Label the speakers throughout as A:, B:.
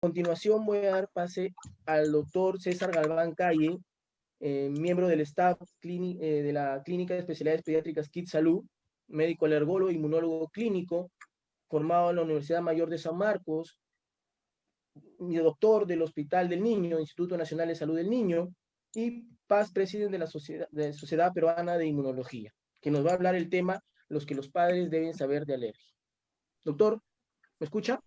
A: continuación voy a dar pase al doctor César Galván Calle, miembro del staff de la Clínica de Especialidades Pediátricas Kids Salud, médico alergólogo, inmunólogo clínico, formado en la Universidad Mayor de San Marcos, y doctor del Hospital del Niño, Instituto Nacional de Salud del Niño, y past presidente de la Sociedad Peruana de Inmunología, que nos va a hablar el tema los que los padres deben saber de alergia. Doctor, ¿me escucha?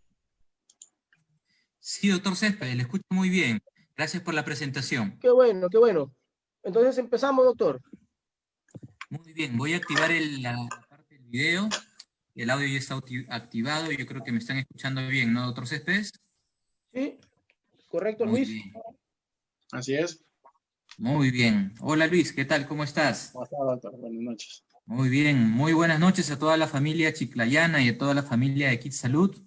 B: Sí, doctor Céspedes, le escucho muy bien. Gracias por la presentación.
A: Qué bueno, qué bueno. Entonces empezamos, doctor.
B: Muy bien, voy a activar la parte del video. El audio ya está activado. Yo creo que me están escuchando bien, ¿no, doctor Céspedes?
A: Sí, correcto,
B: Muy
A: Luis.
B: bien.
C: Así es.
B: Muy bien. Hola, Luis, ¿qué tal? ¿Cómo estás?
C: ¿Cómo está, doctor? Buenas noches.
B: Muy bien. Muy buenas noches a toda la familia chiclayana y a toda la familia de Kids Salud.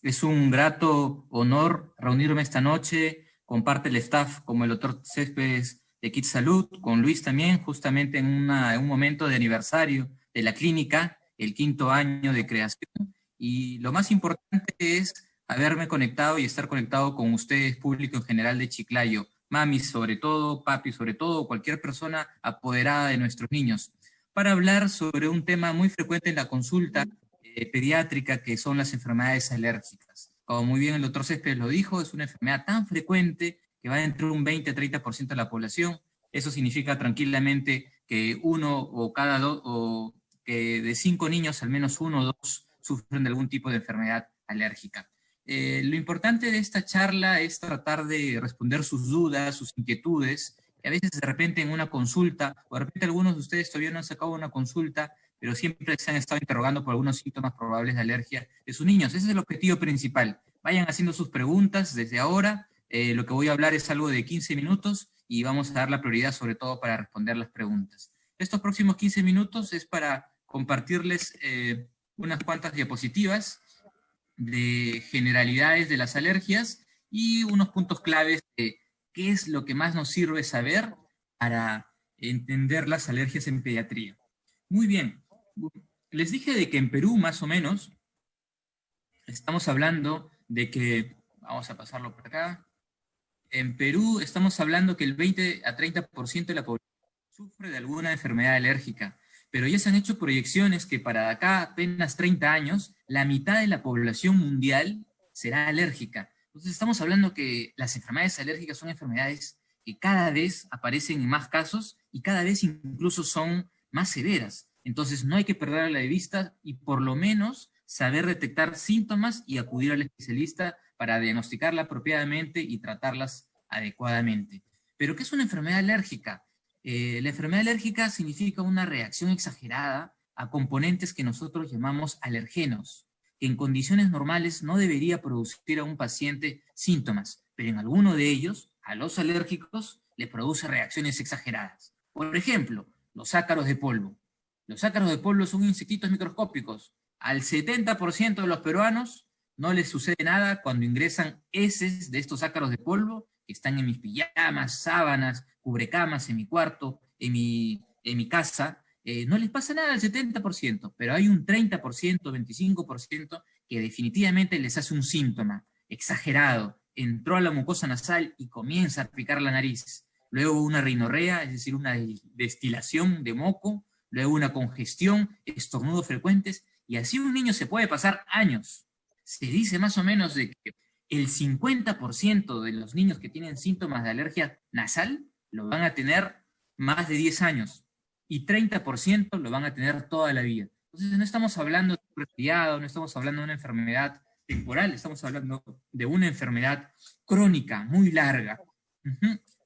B: Es un grato honor reunirme esta noche con parte del staff, como el doctor Céspedes de Kids Salud, con Luis también, justamente en un momento de aniversario de la clínica, el 5º año de creación. Y lo más importante es haberme conectado y estar conectado con ustedes, público en general de Chiclayo, mamis sobre todo, papi sobre todo, cualquier persona apoderada de nuestros niños, para hablar sobre un tema muy frecuente en la consulta pediátrica, que son las enfermedades alérgicas. Como muy bien el doctor Céspedes lo dijo, es una enfermedad tan frecuente que va entre un 20 a 30% de la población. Eso significa tranquilamente que uno o cada dos, o que de 5 niños, al menos 1 o 2 sufren de algún tipo de enfermedad alérgica. Lo importante de esta charla es tratar de responder sus dudas, sus inquietudes, que a veces de repente en una consulta, o de repente algunos de ustedes todavía no han sacado una consulta, pero siempre se han estado interrogando por algunos síntomas probables de alergia de sus niños. Ese es el objetivo principal. Vayan haciendo sus preguntas desde ahora. Lo que voy a hablar es algo de 15 minutos y vamos a dar la prioridad sobre todo para responder las preguntas. Estos próximos 15 minutos es para compartirles unas cuantas diapositivas de generalidades de las alergias y unos puntos claves de qué es lo que más nos sirve saber para entender las alergias en pediatría. Muy bien, les dije de que en Perú más o menos estamos hablando de que, vamos a pasarlo por acá, en Perú estamos hablando que el 20 a 30% de la población sufre de alguna enfermedad alérgica, pero ya se han hecho proyecciones que para acá apenas 30 años, la mitad de la población mundial será alérgica. Entonces estamos hablando que las enfermedades alérgicas son enfermedades que cada vez aparecen en más casos y cada vez incluso son más severas. Entonces no hay que perderla de vista y por lo menos saber detectar síntomas y acudir al especialista para diagnosticarla apropiadamente y tratarlas adecuadamente. ¿Pero qué es una enfermedad alérgica? La enfermedad alérgica significa una reacción exagerada a componentes que nosotros llamamos alergenos, que en condiciones normales no debería producir a un paciente síntomas, pero en alguno de ellos, a los alérgicos, le produce reacciones exageradas. Por ejemplo, los ácaros de polvo. Los ácaros de polvo son insectitos microscópicos. Al 70% de los peruanos no les sucede nada cuando ingresan heces de estos ácaros de polvo que están en mis pijamas, sábanas, cubrecamas, en mi cuarto, en mi casa. No les pasa nada al 70%, pero hay un 30%, 25% que definitivamente les hace un síntoma exagerado. Entró a la mucosa nasal y comienza a picar la nariz. Luego una rinorrea, es decir, una destilación de moco, luego una congestión, estornudos frecuentes, y así un niño se puede pasar años. Se dice más o menos de que el 50% de los niños que tienen síntomas de alergia nasal lo van a tener más de 10 años y 30% lo van a tener toda la vida. Entonces no estamos hablando de un resfriado, no estamos hablando de una enfermedad temporal, estamos hablando de una enfermedad crónica, muy larga.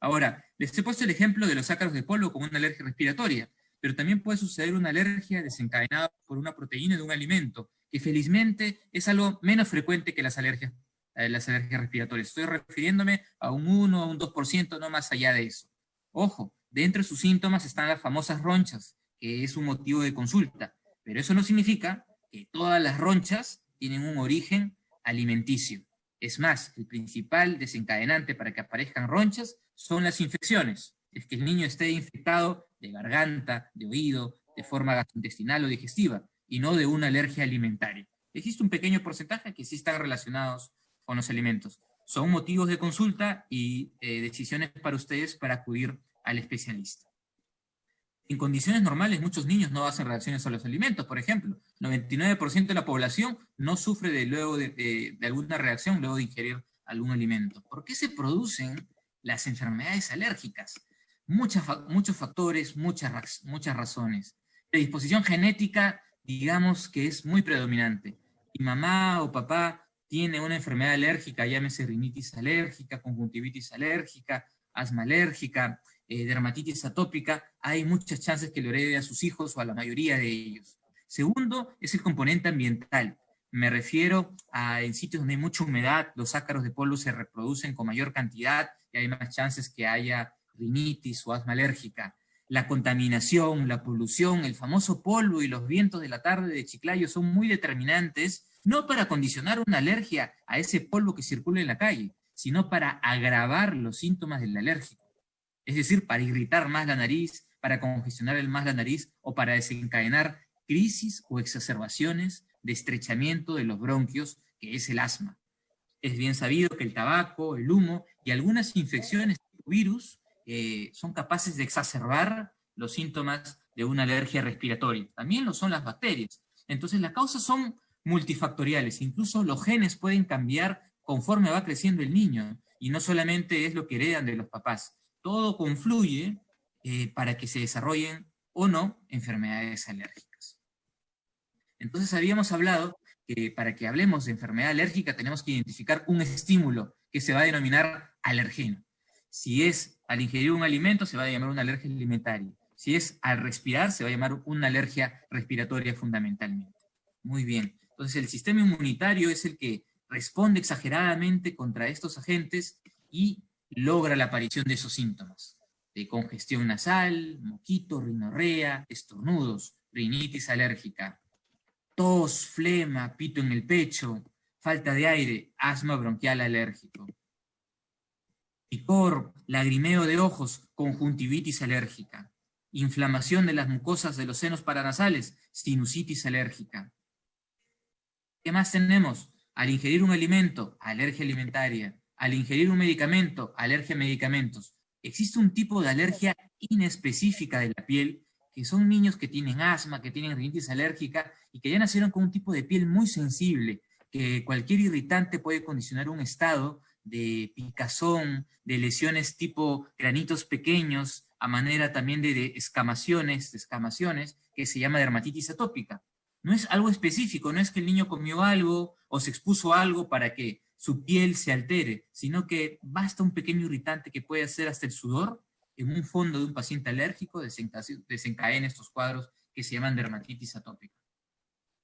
B: Ahora, les he puesto el ejemplo de los ácaros de polvo como una alergia respiratoria, pero también puede suceder una alergia desencadenada por una proteína de un alimento, que felizmente es algo menos frecuente que las alergias respiratorias. Estoy refiriéndome a un 1 o un 2%, no más allá de eso. Ojo, dentro de sus síntomas están las famosas ronchas, que es un motivo de consulta, pero eso no significa que todas las ronchas tienen un origen alimenticio. Es más, el principal desencadenante para que aparezcan ronchas son las infecciones. Es que el niño esté infectado de garganta, de oído, de forma gastrointestinal o digestiva, y no de una alergia alimentaria. Existe un pequeño porcentaje que sí están relacionados con los alimentos. Son motivos de consulta y decisiones para ustedes para acudir al especialista. En condiciones normales, muchos niños no hacen reacciones a los alimentos. Por ejemplo, 99% de la población no sufre de alguna reacción luego de ingerir algún alimento. ¿Por qué se producen las enfermedades alérgicas? Muchos factores, muchas razones. La disposición genética, digamos que es muy predominante. Si mamá o papá tiene una enfermedad alérgica, llámese rinitis alérgica, conjuntivitis alérgica, asma alérgica, dermatitis atópica, hay muchas chances que lo herede a sus hijos o a la mayoría de ellos. Segundo, es el componente ambiental. Me refiero a en sitios donde hay mucha humedad, los ácaros de polvo se reproducen con mayor cantidad y hay más chances que haya rinitis o asma alérgica. La contaminación, la polución, el famoso polvo y los vientos de la tarde de Chiclayo son muy determinantes, no para condicionar una alergia a ese polvo que circula en la calle, sino para agravar los síntomas del alérgico. Es decir, para irritar más la nariz, para congestionar más la nariz o para desencadenar crisis o exacerbaciones de estrechamiento de los bronquios, que es el asma. Es bien sabido que el tabaco, el humo y algunas infecciones tipo virus son capaces de exacerbar los síntomas de una alergia respiratoria. También lo son las bacterias. Entonces las causas son multifactoriales. Incluso los genes pueden cambiar conforme va creciendo el niño. Y no solamente es lo que heredan de los papás. Todo confluye para que se desarrollen o no enfermedades alérgicas. Entonces habíamos hablado que para que hablemos de enfermedad alérgica tenemos que identificar un estímulo que se va a denominar alergeno. Si es al ingerir un alimento, se va a llamar una alergia alimentaria. Si es al respirar, se va a llamar una alergia respiratoria fundamentalmente. Muy bien. Entonces el sistema inmunitario es el que responde exageradamente contra estos agentes y logra la aparición de esos síntomas, de congestión nasal, moquito, rinorrea, estornudos, rinitis alérgica, tos, flema, pito en el pecho, falta de aire, asma bronquial alérgico, picor, lagrimeo de ojos, conjuntivitis alérgica, inflamación de las mucosas de los senos paranasales, sinusitis alérgica. ¿Qué más tenemos? Al ingerir un alimento, alergia alimentaria. Al ingerir un medicamento, alergia a medicamentos. Existe un tipo de alergia inespecífica de la piel, que son niños que tienen asma, que tienen rinitis alérgica, y que ya nacieron con un tipo de piel muy sensible, que cualquier irritante puede condicionar un estado de picazón, de lesiones tipo granitos pequeños, a manera también de escamaciones, que se llama dermatitis atópica. No es algo específico, no es que el niño comió algo o se expuso a algo para que su piel se altere, sino que basta un pequeño irritante que puede hacer hasta el sudor en un fondo de un paciente alérgico, desencadena estos cuadros que se llaman dermatitis atópica.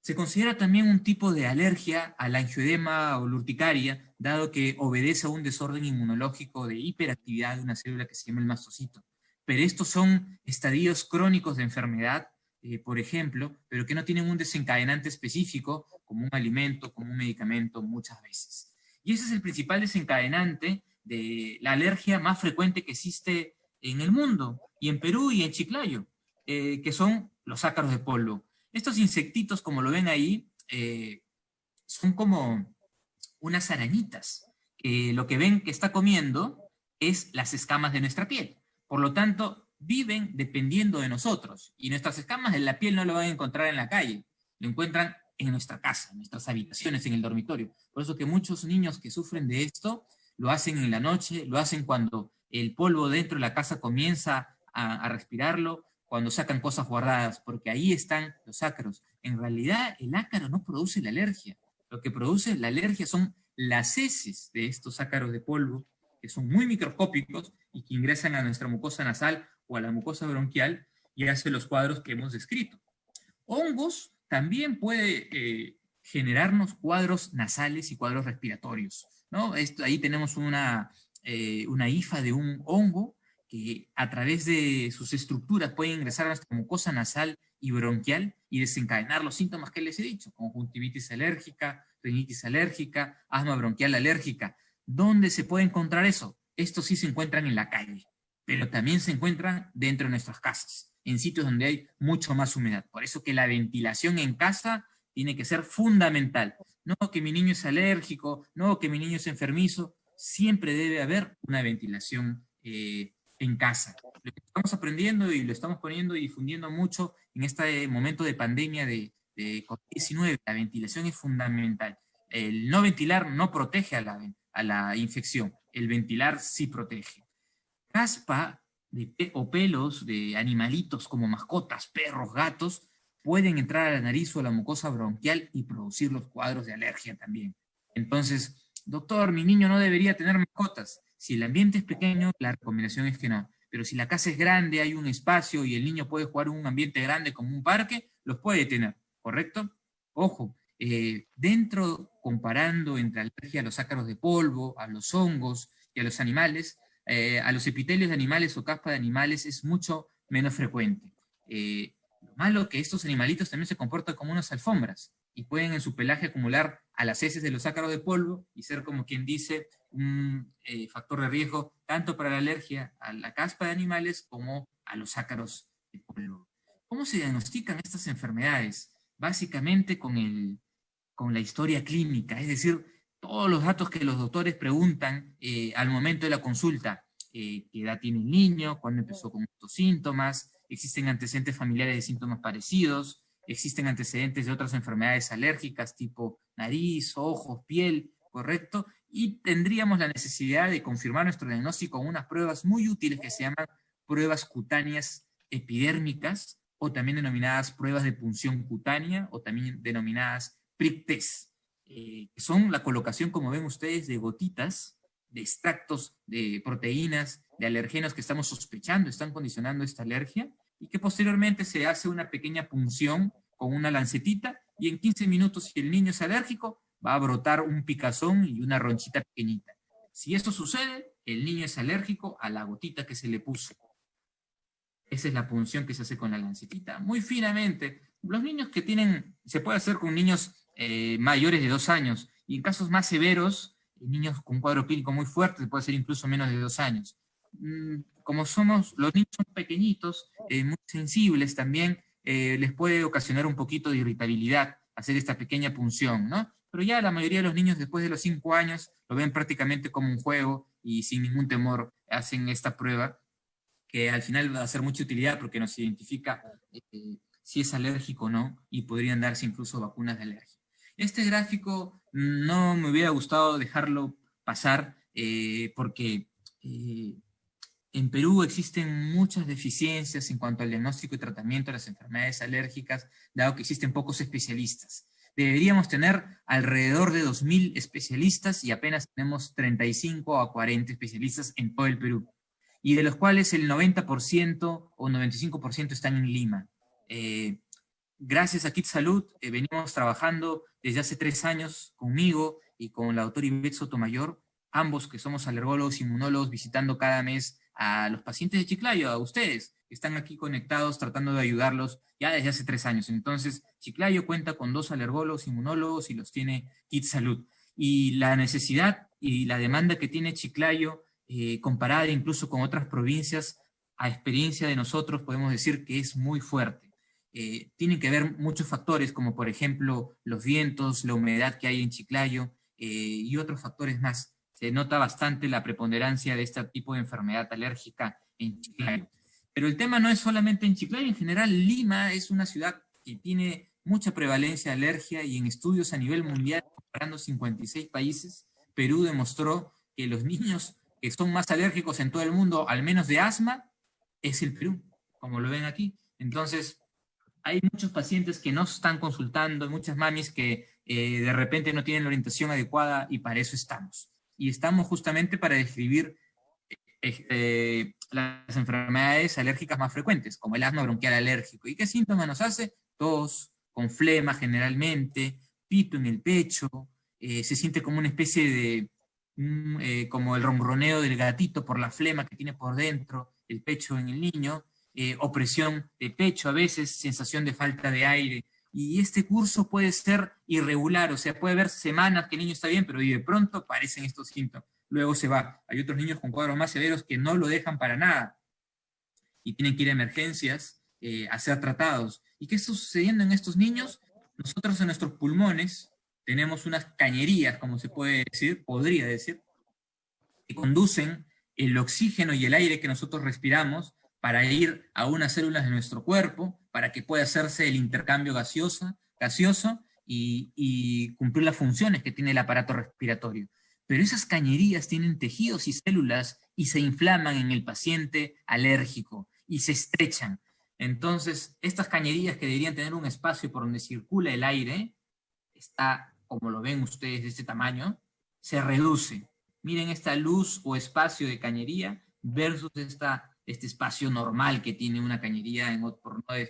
B: Se considera también un tipo de alergia a la angioedema o la urticaria, dado que obedece a un desorden inmunológico de hiperactividad de una célula que se llama el mastocito. Pero estos son estadios crónicos de enfermedad, por ejemplo, pero que no tienen un desencadenante específico, como un alimento, como un medicamento, muchas veces. Y ese es el principal desencadenante de la alergia más frecuente que existe en el mundo, y en Perú y en Chiclayo, que son los ácaros de polvo. Estos insectitos, como lo ven ahí, son como unas arañitas, que lo que ven que está comiendo es las escamas de nuestra piel. Por lo tanto, viven dependiendo de nosotros, y nuestras escamas de la piel no lo van a encontrar en la calle, lo encuentran en nuestra casa, en nuestras habitaciones, en el dormitorio. Por eso que muchos niños que sufren de esto lo hacen en la noche, lo hacen cuando el polvo dentro de la casa comienza a respirarlo, cuando sacan cosas guardadas, porque ahí están los ácaros. En realidad, el ácaro no produce la alergia. Lo que produce la alergia son las heces de estos ácaros de polvo, que son muy microscópicos y que ingresan a nuestra mucosa nasal o a la mucosa bronquial y hacen los cuadros que hemos descrito. Hongos también puede generarnos cuadros nasales y cuadros respiratorios, ¿no? Ahí tenemos una hifa de un hongo que a través de sus estructuras puede ingresar a nuestra mucosa nasal y bronquial y desencadenar los síntomas que les he dicho: conjuntivitis alérgica, rinitis alérgica, asma bronquial alérgica. ¿Dónde se puede encontrar eso? Estos sí se encuentran en la calle, pero también se encuentran dentro de nuestras casas, en sitios donde hay mucho más humedad. Por eso que la ventilación en casa tiene que ser fundamental. No que mi niño es alérgico, no que mi niño es enfermizo, siempre debe haber una ventilación en casa. Lo que estamos aprendiendo y lo estamos poniendo y difundiendo mucho en este momento de pandemia de COVID-19, la ventilación es fundamental. El no ventilar no protege a la infección, el ventilar sí protege. Caspa o pelos de animalitos como mascotas, perros, gatos, pueden entrar a la nariz o a la mucosa bronquial y producir los cuadros de alergia también. Entonces, doctor, mi niño no debería tener mascotas. Si el ambiente es pequeño, la recomendación es que no. Pero si la casa es grande, hay un espacio y el niño puede jugar en un ambiente grande como un parque, los puede tener, ¿correcto? Ojo, comparando entre alergia a los ácaros de polvo, a los hongos y a los animales, a los epitelios de animales o caspa de animales es mucho menos frecuente. Lo malo es que estos animalitos también se comportan como unas alfombras y pueden en su pelaje acumular a las heces de los ácaros de polvo y ser, como quien dice, un factor de riesgo tanto para la alergia a la caspa de animales como a los ácaros de polvo. ¿Cómo se diagnostican estas enfermedades? Básicamente con la historia clínica, es decir, todos los datos que los doctores preguntan al momento de la consulta. ¿Qué edad tiene el niño? ¿Cuándo empezó con estos síntomas? ¿Existen antecedentes familiares de síntomas parecidos? ¿Existen antecedentes de otras enfermedades alérgicas tipo nariz, ojos, piel? ¿Correcto? Y tendríamos la necesidad de confirmar nuestro diagnóstico con unas pruebas muy útiles que se llaman pruebas cutáneas epidérmicas, o también denominadas pruebas de punción cutánea, o también denominadas prick test, que son la colocación, como ven ustedes, de gotitas, de extractos de proteínas, de alergenos que estamos sospechando están condicionando esta alergia, y que posteriormente se hace una pequeña punción con una lancetita, y en 15 minutos, si el niño es alérgico, va a brotar un picazón y una ronchita pequeñita. Si esto sucede, el niño es alérgico a la gotita que se le puso. Esa es la punción que se hace con la lancetita, muy finamente. Los niños que tienen, se puede hacer con niños mayores de 2 años, y en casos más severos, niños con un cuadro clínico muy fuerte, se puede hacer incluso menos de 2 años. Como los niños son pequeñitos, muy sensibles también, les puede ocasionar un poquito de irritabilidad hacer esta pequeña punción, ¿no? Pero ya la mayoría de los niños después de los 5 años lo ven prácticamente como un juego y sin ningún temor hacen esta prueba, que al final va a ser mucha utilidad porque nos identifica si es alérgico o no, y podrían darse incluso vacunas de alergia. Este gráfico no me hubiera gustado dejarlo pasar porque en Perú existen muchas deficiencias en cuanto al diagnóstico y tratamiento de las enfermedades alérgicas, dado que existen pocos especialistas. Deberíamos tener alrededor de 2.000 especialistas y apenas tenemos 35 a 40 especialistas en todo el Perú, y de los cuales el 90% o 95% están en Lima. Gracias a Kit Salud venimos trabajando desde hace 3 años conmigo y con la doctora Ivette Sotomayor, ambos que somos alergólogos, inmunólogos, visitando cada mes a los pacientes de Chiclayo, a ustedes, que están aquí conectados, tratando de ayudarlos ya desde hace 3 años. Entonces, Chiclayo cuenta con 2 alergólogos, inmunólogos, y los tiene Kit Salud. Y la necesidad y la demanda que tiene Chiclayo, comparada incluso con otras provincias, a experiencia de nosotros, podemos decir que es muy fuerte. Tienen que ver muchos factores, como por ejemplo los vientos, la humedad que hay en Chiclayo, y otros factores más. Se nota bastante la preponderancia de este tipo de enfermedad alérgica en Chiclayo. Pero el tema no es solamente en Chiclayo, en general Lima es una ciudad que tiene mucha prevalencia de alergia, y en estudios a nivel mundial, comparando 56 países, Perú demostró que los niños que son más alérgicos en todo el mundo, al menos de asma, es el Perú, como lo ven aquí. Entonces, hay muchos pacientes que no están consultando, muchas mamis que de repente no tienen la orientación adecuada, y para eso estamos. Y estamos justamente para describir las enfermedades alérgicas más frecuentes, como el asma bronquial alérgico. ¿Y qué síntomas nos hace? Tos, con flema generalmente, pito en el pecho, se siente como una especie de, como el ronroneo del gatito por la flema que tiene por dentro el pecho en el niño, opresión de pecho a veces, sensación de falta de aire. Y este curso puede ser irregular, o sea, puede haber semanas que el niño está bien, pero de pronto aparecen estos síntomas, luego se va. Hay otros niños con cuadros más severos que no lo dejan para nada, y tienen que ir a emergencias a ser tratados. ¿Y qué está sucediendo en estos niños? Nosotros en nuestros pulmones tenemos unas cañerías, como se puede decir, podría decir, que conducen el oxígeno y el aire que nosotros respiramos para ir a unas células de nuestro cuerpo, para que pueda hacerse el intercambio gaseoso y cumplir las funciones que tiene el aparato respiratorio. Pero esas cañerías tienen tejidos y células y se inflaman en el paciente alérgico y se estrechan. Entonces, estas cañerías que deberían tener un espacio por donde circula el aire, está, como lo ven ustedes de este tamaño, se reduce. Miren esta luz o espacio de cañería versus este espacio normal que tiene una cañería,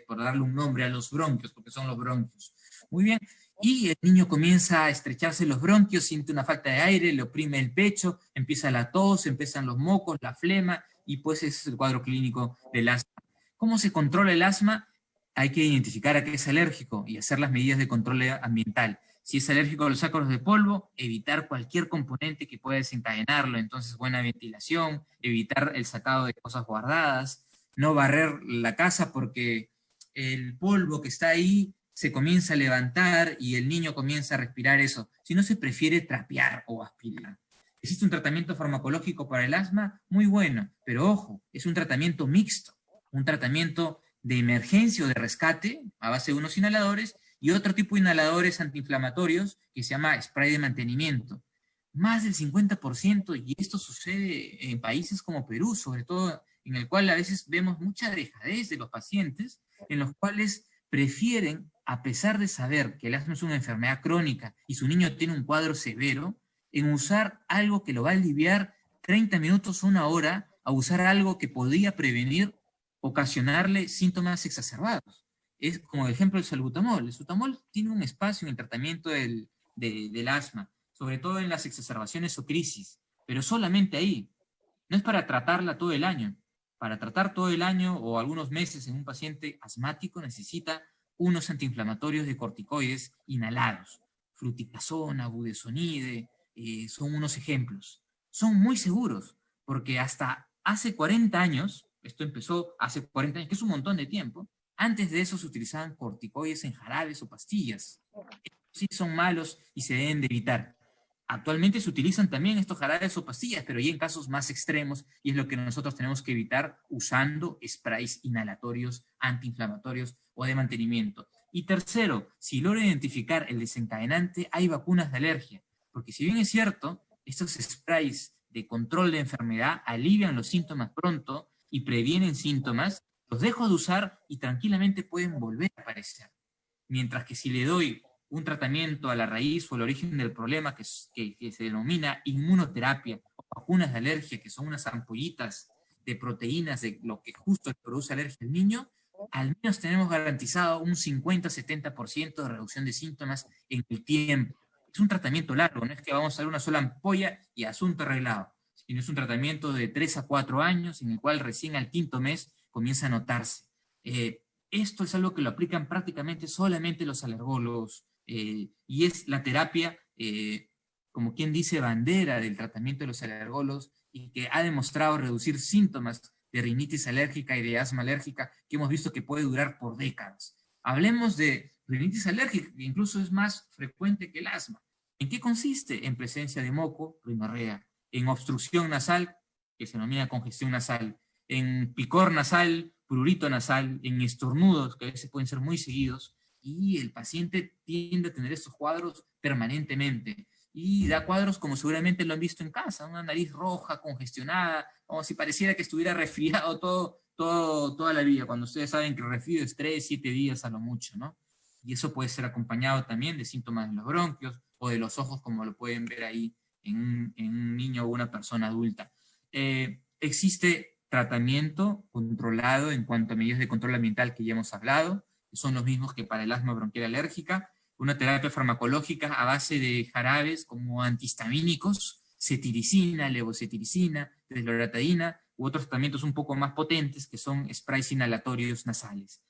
B: por darle un nombre a los bronquios, porque son los bronquios. Muy bien, y el niño comienza a estrecharse los bronquios, siente una falta de aire, le oprime el pecho, empieza la tos, empiezan los mocos, la flema, y pues ese es el cuadro clínico del asma. ¿Cómo se controla el asma? Hay que identificar a qué es alérgico y hacer las medidas de control ambiental. Si es alérgico a los ácaros de polvo, evitar cualquier componente que pueda desencadenarlo. Entonces, buena ventilación, evitar el sacado de cosas guardadas, no barrer la casa porque el polvo que está ahí se comienza a levantar y el niño comienza a respirar eso. Si no, se prefiere trapear o aspirar. ¿Existe un tratamiento farmacológico para el asma? Muy bueno, pero ojo, es un tratamiento mixto, un tratamiento de emergencia o de rescate a base de unos inhaladores y otro tipo de inhaladores antiinflamatorios que se llama spray de mantenimiento. Más del 50%, y esto sucede en países como Perú, sobre todo, en el cual a veces vemos mucha dejadez de los pacientes, en los cuales prefieren, a pesar de saber que el asma es una enfermedad crónica y su niño tiene un cuadro severo, en usar algo que lo va a aliviar 30 minutos o una hora, a usar algo que podría prevenir, ocasionarle síntomas exacerbados. Es como el ejemplo del salbutamol. El salbutamol tiene un espacio en el tratamiento del asma, sobre todo en las exacerbaciones o crisis, pero solamente ahí. No es para tratarla todo el año. Para tratar todo el año o algunos meses en un paciente asmático necesita unos antiinflamatorios de corticoides inhalados. Fluticasona, budesonide, son unos ejemplos. Son muy seguros, porque hasta hace 40 años, esto empezó hace 40 años, que es un montón de tiempo, antes de eso se utilizaban corticoides en jarabes o pastillas. Sí son malos y se deben de evitar. Actualmente se utilizan también estos jarabes o pastillas, pero ya en casos más extremos, y es lo que nosotros tenemos que evitar usando sprays inhalatorios, antiinflamatorios o de mantenimiento. Y tercero, si logra identificar el desencadenante, hay vacunas de alergia, porque si bien es cierto, estos sprays de control de enfermedad alivian los síntomas pronto y previenen síntomas, los dejo de usar y tranquilamente pueden volver a aparecer. Mientras que si le doy un tratamiento a la raíz o al origen del problema que se denomina inmunoterapia o vacunas de alergia, que son unas ampollitas de proteínas de lo que justo produce alergia al niño, al menos tenemos garantizado un 50-70% de reducción de síntomas en el tiempo. Es un tratamiento largo, no es que vamos a dar una sola ampolla y asunto arreglado, sino es un tratamiento de 3 a 4 años en el cual recién al quinto mes comienza a notarse. Esto es algo que lo aplican prácticamente solamente los alergólogos, y es la terapia, como quien dice, bandera del tratamiento de los alergólogos y que ha demostrado reducir síntomas de rinitis alérgica y de asma alérgica que hemos visto que puede durar por décadas. Hablemos de rinitis alérgica, que incluso es más frecuente que el asma. ¿En qué consiste? En presencia de moco, rinorrea, en obstrucción nasal, que se denomina congestión nasal, en picor nasal, prurito nasal, en estornudos, que a veces pueden ser muy seguidos, y el paciente tiende a tener estos cuadros permanentemente. Y da cuadros como seguramente lo han visto en casa, una nariz roja, congestionada, como si pareciera que estuviera resfriado toda la vida, cuando ustedes saben que el resfrío es 3, 7 días a lo mucho, ¿no? Y eso puede ser acompañado también de síntomas en los bronquios o de los ojos, como lo pueden ver ahí en un niño o una persona adulta. Existe tratamiento controlado en cuanto a medidas de control ambiental que ya hemos hablado, que son los mismos que para el asma bronquial alérgica, una terapia farmacológica a base de jarabes como antihistamínicos, cetiricina, levocetiricina, desloratadina, u otros tratamientos un poco más potentes que son sprays inhalatorios nasales.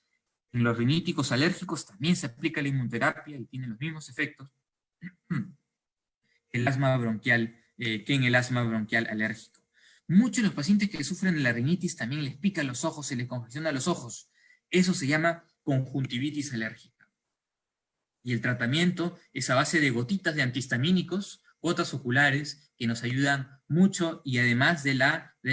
B: En los riníticos alérgicos también se aplica la inmunoterapia y tiene los mismos efectos que en el asma bronquial alérgico. Muchos de los pacientes que sufren de la rinitis también les pican los ojos, se les congestiona los ojos. Eso se llama conjuntivitis alérgica. Y el tratamiento es a base de gotitas de antihistamínicos, gotas oculares, que nos ayudan mucho y además del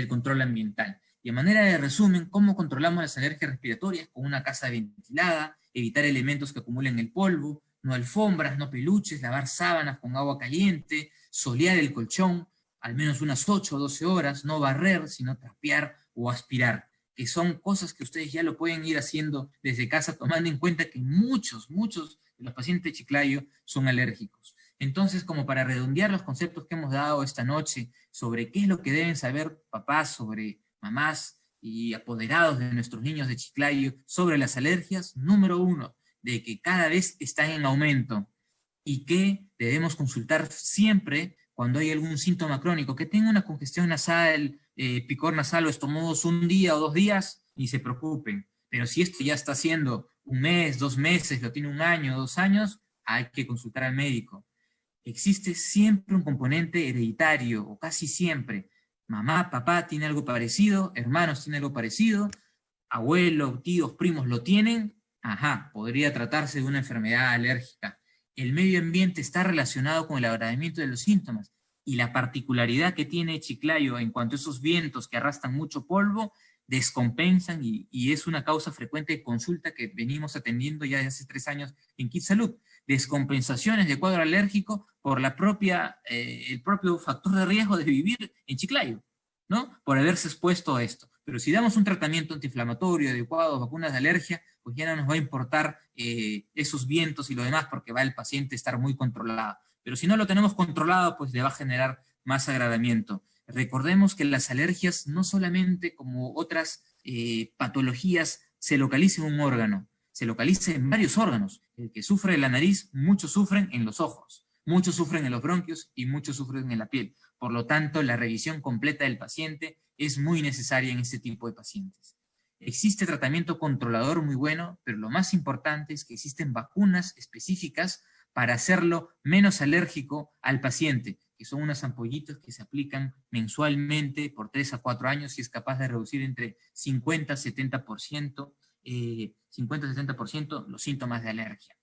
B: control ambiental. Y a manera de resumen, ¿cómo controlamos las alergias respiratorias? Con una casa ventilada, evitar elementos que acumulen el polvo, no alfombras, no peluches, lavar sábanas con agua caliente, solear el colchón, al menos unas 8 o 12 horas, no barrer, sino trapear o aspirar, que son cosas que ustedes ya lo pueden ir haciendo desde casa, tomando en cuenta que muchos de los pacientes de Chiclayo son alérgicos. Entonces, como para redondear los conceptos que hemos dado esta noche sobre qué es lo que deben saber papás, sobre mamás y apoderados de nuestros niños de Chiclayo sobre las alergias, número 1, de que cada vez están en aumento y que debemos consultar siempre cuando hay algún síntoma crónico, que tenga una congestión nasal, picor nasal o estornudos un día o 2 días, ni se preocupen. Pero si esto ya está haciendo 1 mes, 2 meses, lo tiene 1 año, 2 años, hay que consultar al médico. Existe siempre un componente hereditario, o casi siempre. Mamá, papá tiene algo parecido, hermanos tienen algo parecido, abuelos, tíos, primos lo tienen, podría tratarse de una enfermedad alérgica. El medio ambiente está relacionado con el agravamiento de los síntomas, y la particularidad que tiene Chiclayo en cuanto a esos vientos que arrastran mucho polvo, descompensan y es una causa frecuente de consulta que venimos atendiendo ya desde hace 3 años en Kids Salud. Descompensaciones de cuadro alérgico por el propio factor de riesgo de vivir en Chiclayo, ¿no? Por haberse expuesto a esto. Pero si damos un tratamiento antiinflamatorio adecuado, vacunas de alergia, pues ya no nos va a importar esos vientos y lo demás, porque va el paciente a estar muy controlado. Pero si no lo tenemos controlado, pues le va a generar más agravamiento. Recordemos que las alergias no solamente como otras patologías se localizan en un órgano, se localiza en varios órganos. El que sufre de la nariz, muchos sufren en los ojos, muchos sufren en los bronquios y muchos sufren en la piel. Por lo tanto, la revisión completa del paciente es muy necesaria en este tipo de pacientes. Existe tratamiento controlador muy bueno, pero lo más importante es que existen vacunas específicas para hacerlo menos alérgico al paciente, que son unas ampollitas que se aplican mensualmente por 3 a 4 años y es capaz de reducir entre 50 a 70% los síntomas de alergia.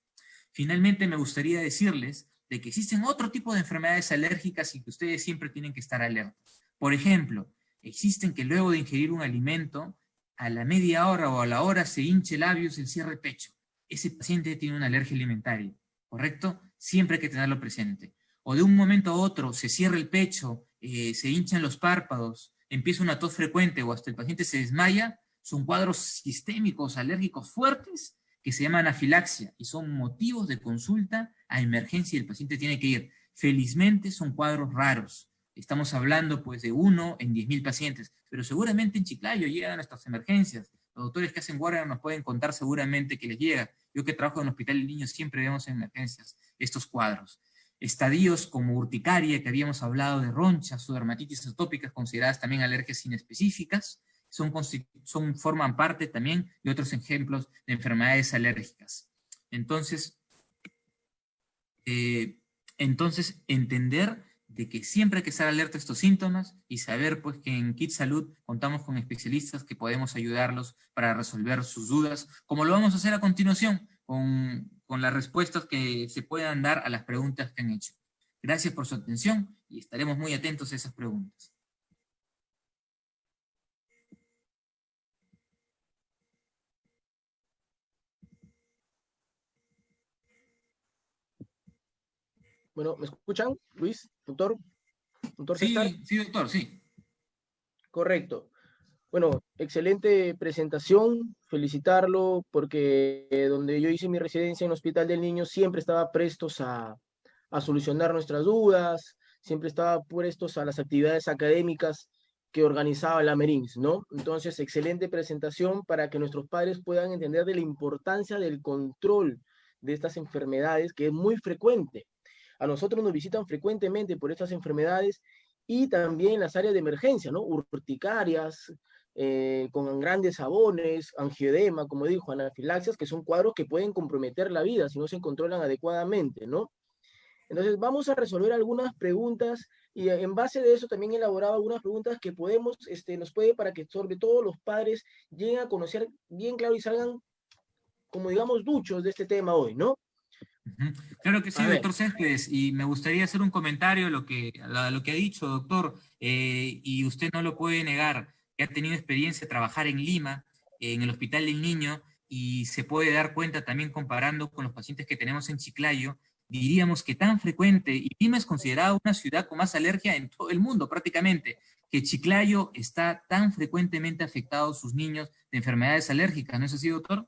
B: Finalmente, me gustaría decirles de que existen otro tipo de enfermedades alérgicas y que ustedes siempre tienen que estar alertas. Por ejemplo, existen que luego de ingerir un alimento, a la media hora o a la hora se hinche labios, se cierre pecho. Ese paciente tiene una alergia alimentaria, ¿correcto? Siempre hay que tenerlo presente. O de un momento a otro se cierra el pecho, se hinchan los párpados, empieza una tos frecuente o hasta el paciente se desmaya, son cuadros sistémicos alérgicos fuertes que se llama anafilaxia y son motivos de consulta a emergencia y el paciente tiene que ir. Felizmente son cuadros raros. Estamos hablando pues de 1 en 10.000 pacientes, pero seguramente en Chiclayo llegan a nuestras emergencias. Los doctores que hacen guardia nos pueden contar seguramente que les llega. Yo que trabajo en el hospital de niños siempre vemos en emergencias estos cuadros. Estadios como urticaria, que habíamos hablado de ronchas o dermatitis atópicas, consideradas también alergias inespecíficas, forman parte también de otros ejemplos de enfermedades alérgicas. Entonces entender de que siempre hay que estar alerta a estos síntomas y saber pues que en Kids Salud contamos con especialistas que podemos ayudarlos para resolver sus dudas, como lo vamos a hacer a continuación con las respuestas que se puedan dar a las preguntas que han hecho. Gracias por su atención y estaremos muy atentos a esas preguntas.
A: Bueno, ¿me escuchan, Luis? ¿Doctor? ¿Doctor César?
B: Sí, doctor, sí.
A: Correcto. Bueno, excelente presentación, felicitarlo porque donde yo hice mi residencia en el Hospital del Niño siempre estaba prestos a solucionar nuestras dudas, siempre estaba prestos a las actividades académicas que organizaba la MERINS, ¿no? Entonces, excelente presentación para que nuestros padres puedan entender de la importancia del control de estas enfermedades, que es muy frecuente. A nosotros nos visitan frecuentemente por estas enfermedades y también las áreas de emergencia, ¿no? Urticarias, con grandes sabones, angioedema, como dijo, anafilaxias, que son cuadros que pueden comprometer la vida si no se controlan adecuadamente, ¿no? Entonces vamos a resolver algunas preguntas y en base de eso también he elaborado algunas preguntas que podemos, nos puede para que sobre todo los padres lleguen a conocer bien claro y salgan, como digamos, duchos de este tema hoy, ¿no?
B: Ujú. Claro que sí,
A: A ver,
B: doctor Céspedes, y me gustaría hacer un comentario a lo que ha dicho, doctor, y usted no lo puede negar, que ha tenido experiencia de trabajar en Lima, en el Hospital del Niño, y se puede dar cuenta también comparando con los pacientes que tenemos en Chiclayo, diríamos que tan frecuente, y Lima es considerada una ciudad con más alergia en todo el mundo prácticamente, que Chiclayo está tan frecuentemente afectado sus niños de enfermedades alérgicas, ¿no es así, doctor?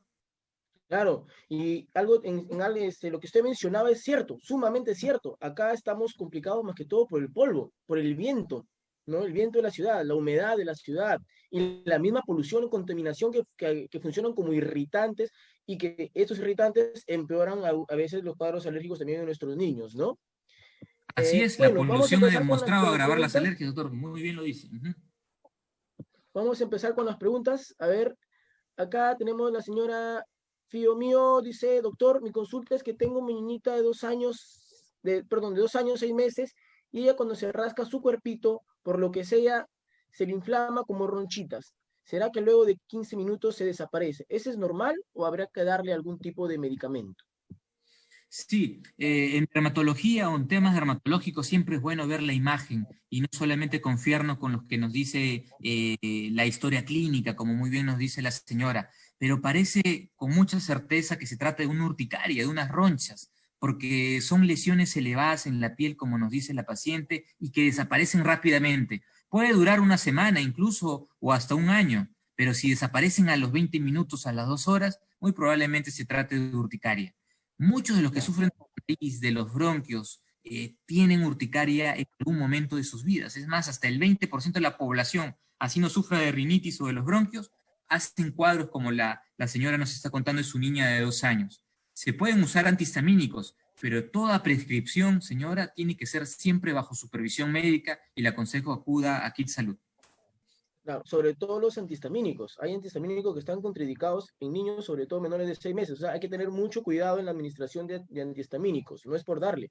A: claro, y algo en algo, lo que usted mencionaba es cierto, sumamente cierto. Acá estamos complicados más que todo por el polvo, por el viento, ¿no? El viento de la ciudad, la humedad de la ciudad y la misma polución y contaminación que funcionan como irritantes y que estos irritantes empeoran a veces los cuadros alérgicos también de nuestros niños, ¿no?
B: Así es, la
A: Bueno, vamos a
B: polución ha
A: empezar
B: demostrado
A: con las
B: agravar las
A: preguntas.
B: alergias, doctor. Muy bien lo dice. Ujú.
A: Vamos a empezar con las preguntas. A ver, acá tenemos la señora Fío Mío, dice, doctor, mi consulta es que tengo mi niñita de 2 años, perdón, de 2 años, 6 meses, y ella cuando se rasca su cuerpito, por lo que sea, se le inflama como ronchitas. ¿Será que luego de 15 minutos se desaparece? ¿Ese es normal o habrá que darle algún tipo de medicamento?
B: Sí, en dermatología o en temas dermatológicos siempre es bueno ver la imagen y no solamente confiarnos con lo que nos dice la historia clínica, como muy bien nos dice la señora, pero parece con mucha certeza que se trata de una urticaria, de unas ronchas, porque son lesiones elevadas en la piel, como nos dice la paciente, y que desaparecen rápidamente. Puede durar una semana incluso o hasta un año, pero si desaparecen a los 20 minutos, a las 2 horas, muy probablemente se trate de urticaria. Muchos de los que
A: Claro,
B: sufren de los bronquios tienen urticaria en algún momento de sus vidas. Es más, hasta el 20% de la población, así no sufra de rinitis o de los bronquios, hacen cuadros como la señora nos está contando de su niña de 2 años. Se pueden usar antihistamínicos, pero toda prescripción, señora, tiene que ser siempre bajo supervisión médica y le aconsejo acuda a Kit Salud.
A: claro, sobre todo los antihistamínicos. Hay antihistamínicos que están contraindicados en niños, sobre todo menores de 6 meses. O sea, hay que tener mucho cuidado en la administración de antihistamínicos. No es por darle.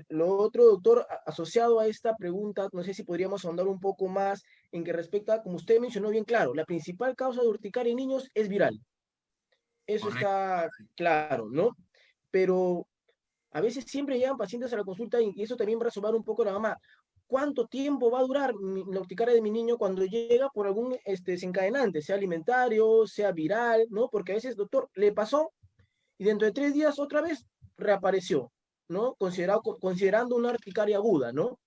A: Lo otro, doctor, asociado a esta pregunta, no sé si podríamos ahondar un poco más en que respecta, como usted mencionó bien claro, la principal causa de urticaria en niños es viral. Eso
B: Correcto.
A: está claro, ¿no? Pero a veces siempre llegan pacientes a la consulta y eso también va a resolver un poco la mamá. ¿Cuánto tiempo va a durar la urticaria de mi niño cuando llega por algún desencadenante, sea alimentario, sea viral, ¿no? Porque a veces, doctor, le pasó y dentro de 3 días otra vez reapareció, ¿no? Considerando una urticaria aguda, ¿no?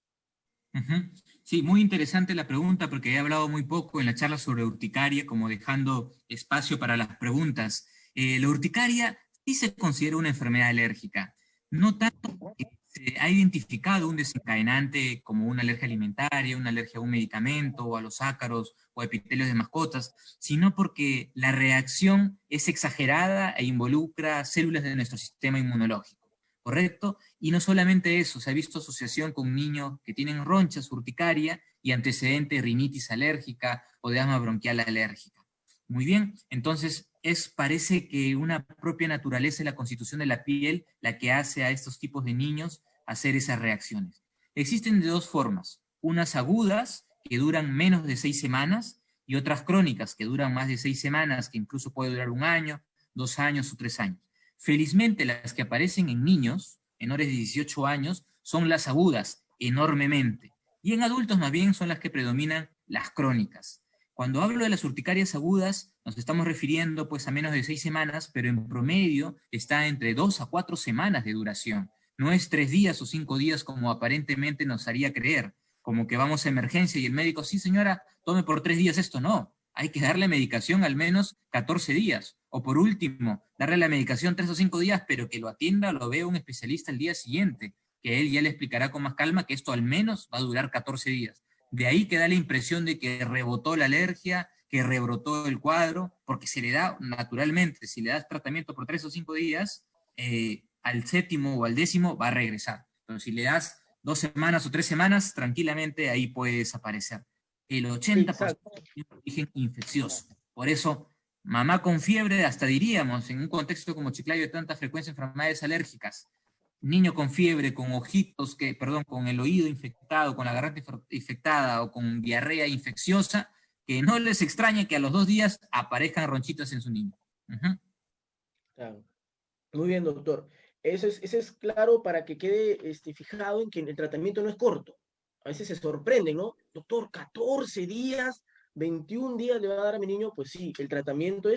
B: Ujú. Sí, muy interesante la pregunta porque he hablado muy poco en la charla sobre urticaria, como dejando espacio para las preguntas. La urticaria sí se considera una enfermedad alérgica, no tanto porque se ha identificado un desencadenante como una alergia alimentaria, una alergia a un medicamento o a los ácaros o a epitelios de mascotas, sino porque la reacción es exagerada e involucra células de nuestro sistema inmunológico, ¿correcto? Y no solamente eso, se ha visto asociación con niños que tienen ronchas, urticaria y antecedente de rinitis alérgica o de asma bronquial alérgica. Muy bien, entonces parece que una propia naturaleza de la constitución de la piel la que hace a estos tipos de niños hacer esas reacciones. Existen de dos formas, unas agudas que duran menos de 6 semanas y otras crónicas que duran más de 6 semanas, que incluso puede durar un año, 2 años o 3 años. Felizmente las que aparecen en niños menores de 18 años son las agudas, enormemente. Y en adultos más bien son las que predominan las crónicas. Cuando hablo de las urticarias agudas, nos estamos refiriendo pues a menos de 6 semanas, pero en promedio está entre 2 a 4 semanas de duración. No es 3 días o 5 días como aparentemente nos haría creer, como que vamos a emergencia y el médico, sí señora, tome por 3 días esto, no. Hay que darle medicación al menos 14 días. O por último, darle la medicación 3 o 5 días, pero que lo atienda, lo vea un especialista el día siguiente, que él ya le explicará con más calma que esto al menos va a durar 14 días. De ahí que da la impresión de que rebotó la alergia, que rebrotó el cuadro, porque se le da naturalmente, si le das tratamiento por 3 o 5 días, al séptimo o al décimo va a regresar. Pero si le das 2 semanas o 3 semanas, tranquilamente ahí puede desaparecer. El 80%
A: Exacto.
B: tiene origen infeccioso. Por eso, mamá con fiebre, hasta diríamos, en un contexto como Chiclayo de tanta frecuencia de enfermedades alérgicas, niño con fiebre, con ojitos, con el oído infectado, con la garganta infectada o con diarrea infecciosa, que no les extrañe que a los 2 días aparezcan ronchitas en su niño. Uh -huh.
A: Claro. Muy bien, doctor. Eso es claro para que quede fijado en que el tratamiento no es corto. A veces se sorprende, ¿no? Doctor, 14 días, 21 días le va a dar a mi niño. Pues sí, el tratamiento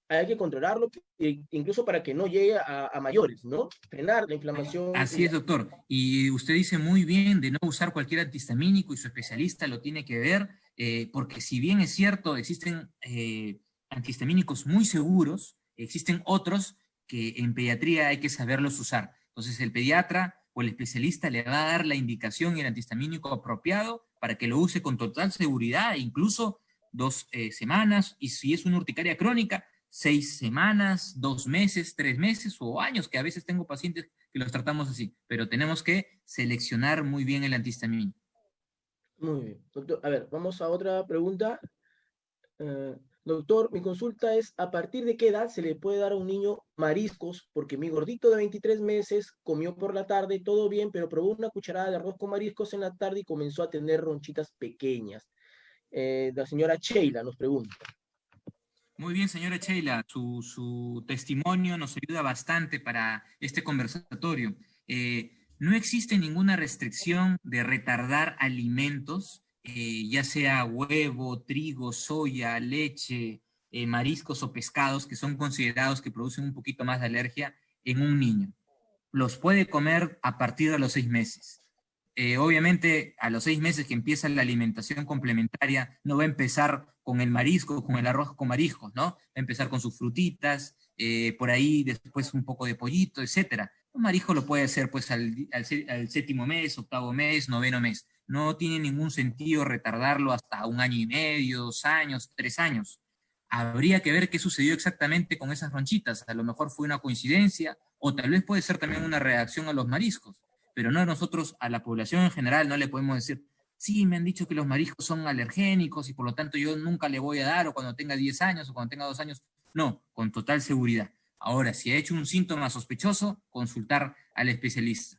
A: hay que controlarlo, incluso para que no llegue a mayores, ¿no? Frenar la inflamación
B: Así es, doctor. Y usted dice muy bien de no usar cualquier antihistamínico y su especialista lo tiene que ver, porque si bien es cierto, existen antihistamínicos muy seguros, existen otros que en pediatría hay que saberlos usar. Entonces el pediatra o el especialista le va a dar la indicación y el antihistamínico apropiado para que lo use con total seguridad, incluso 2 semanas, y si es una urticaria crónica, 6 semanas, 2 meses, 3 meses o años, que a veces tengo pacientes que los tratamos así, pero tenemos que seleccionar muy bien el antihistamínico.
A: Muy bien. Doctor, a ver, vamos a otra pregunta. Doctor, mi consulta es, ¿a partir de qué edad se le puede dar a un niño mariscos? Porque mi gordito de 23 meses comió por la tarde, todo bien, pero probó una cucharada de arroz con mariscos en la tarde y comenzó a tener ronchitas pequeñas. La señora Sheila nos pregunta.
B: Muy bien, señora Sheila, su testimonio nos ayuda bastante para este conversatorio. No existe ninguna restricción de retardar alimentos, ya sea huevo, trigo, soya, leche, mariscos o pescados, que son considerados que producen un poquito más de alergia en un niño. Los puede comer a partir de los 6 meses. Obviamente, a los 6 meses que empieza la alimentación complementaria, no va a empezar con el marisco, con el arroz con mariscos, ¿no? Va a empezar con sus frutitas, por ahí después un poco de pollito, etcétera. Un marisco lo puede hacer pues al 7.º mes, 8.º mes, 9.º mes. No tiene ningún sentido retardarlo hasta 1 año y medio, 2 años, 3 años. Habría que ver qué sucedió exactamente con esas ronchitas. A lo mejor fue una coincidencia o tal vez puede ser también una reacción a los mariscos, pero no nosotros, a la población en general, no le podemos decir, sí, me han dicho que los mariscos son alergénicos y por lo tanto yo nunca le voy a dar o cuando tenga 10 años o cuando tenga 2 años. No, con total seguridad. Ahora, si ha hecho un síntoma sospechoso, consultar al especialista.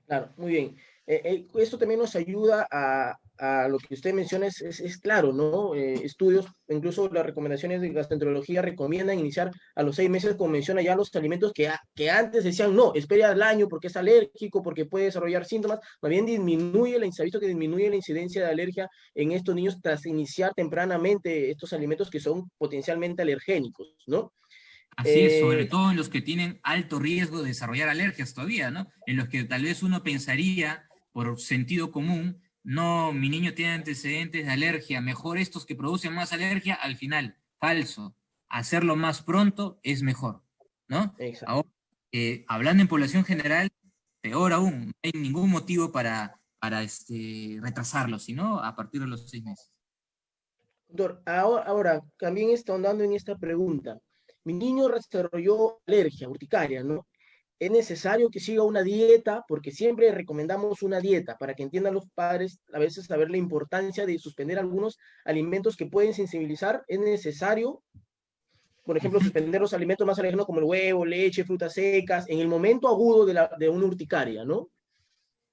A: Claro, muy bien. Esto también nos ayuda a lo que usted menciona, es claro, ¿no? Estudios, incluso las recomendaciones de gastroenterología recomiendan iniciar a los 6 meses, como menciona ya, los alimentos que antes decían, no, espere al año porque es alérgico, porque puede desarrollar síntomas, más bien se ha visto que disminuye la incidencia de alergia en estos niños tras iniciar tempranamente estos alimentos que son potencialmente alergénicos, ¿no?
B: Así es, sobre
A: Eh,
B: todo en los que tienen alto riesgo de desarrollar alergias todavía, ¿no? En los que tal vez uno pensaría, por sentido común, no, mi niño tiene antecedentes de alergia, mejor estos que producen más alergia, al final, falso. Hacerlo más pronto es mejor, ¿no?
A: exacto.
B: Ahora, hablando en población general, peor aún, no hay ningún motivo para retrasarlo, sino a partir de los 6 meses.
A: Doctor, ahora también está ahondando en esta pregunta. Mi niño desarrolló alergia, urticaria, ¿no? Es necesario que siga una dieta, porque siempre recomendamos una dieta para que entiendan los padres a veces saber la importancia de suspender algunos alimentos que pueden sensibilizar. Es necesario, por ejemplo,
B: Ujú.
A: suspender los alimentos más alérgenos como el huevo, leche, frutas secas, en el momento agudo de una urticaria, ¿no?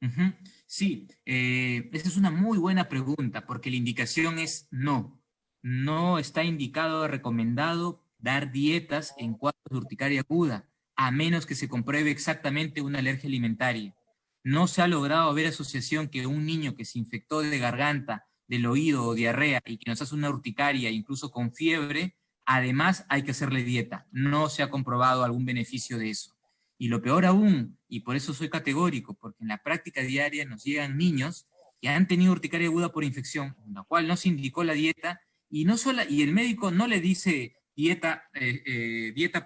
B: Ujú. Sí, esa es una muy buena pregunta, porque la indicación es no. No está indicado o recomendado dar dietas en cuadros de urticaria aguda, a menos que se compruebe exactamente una alergia alimentaria. No se ha logrado ver asociación que un niño que se infectó de garganta, del oído o diarrea y que nos hace una urticaria, incluso con fiebre, además hay que hacerle dieta. No se ha comprobado algún beneficio de eso. Y lo peor aún, y por eso soy categórico, porque en la práctica diaria nos llegan niños que han tenido urticaria aguda por infección, en la cual no se indicó la dieta, y el médico no le dice dieta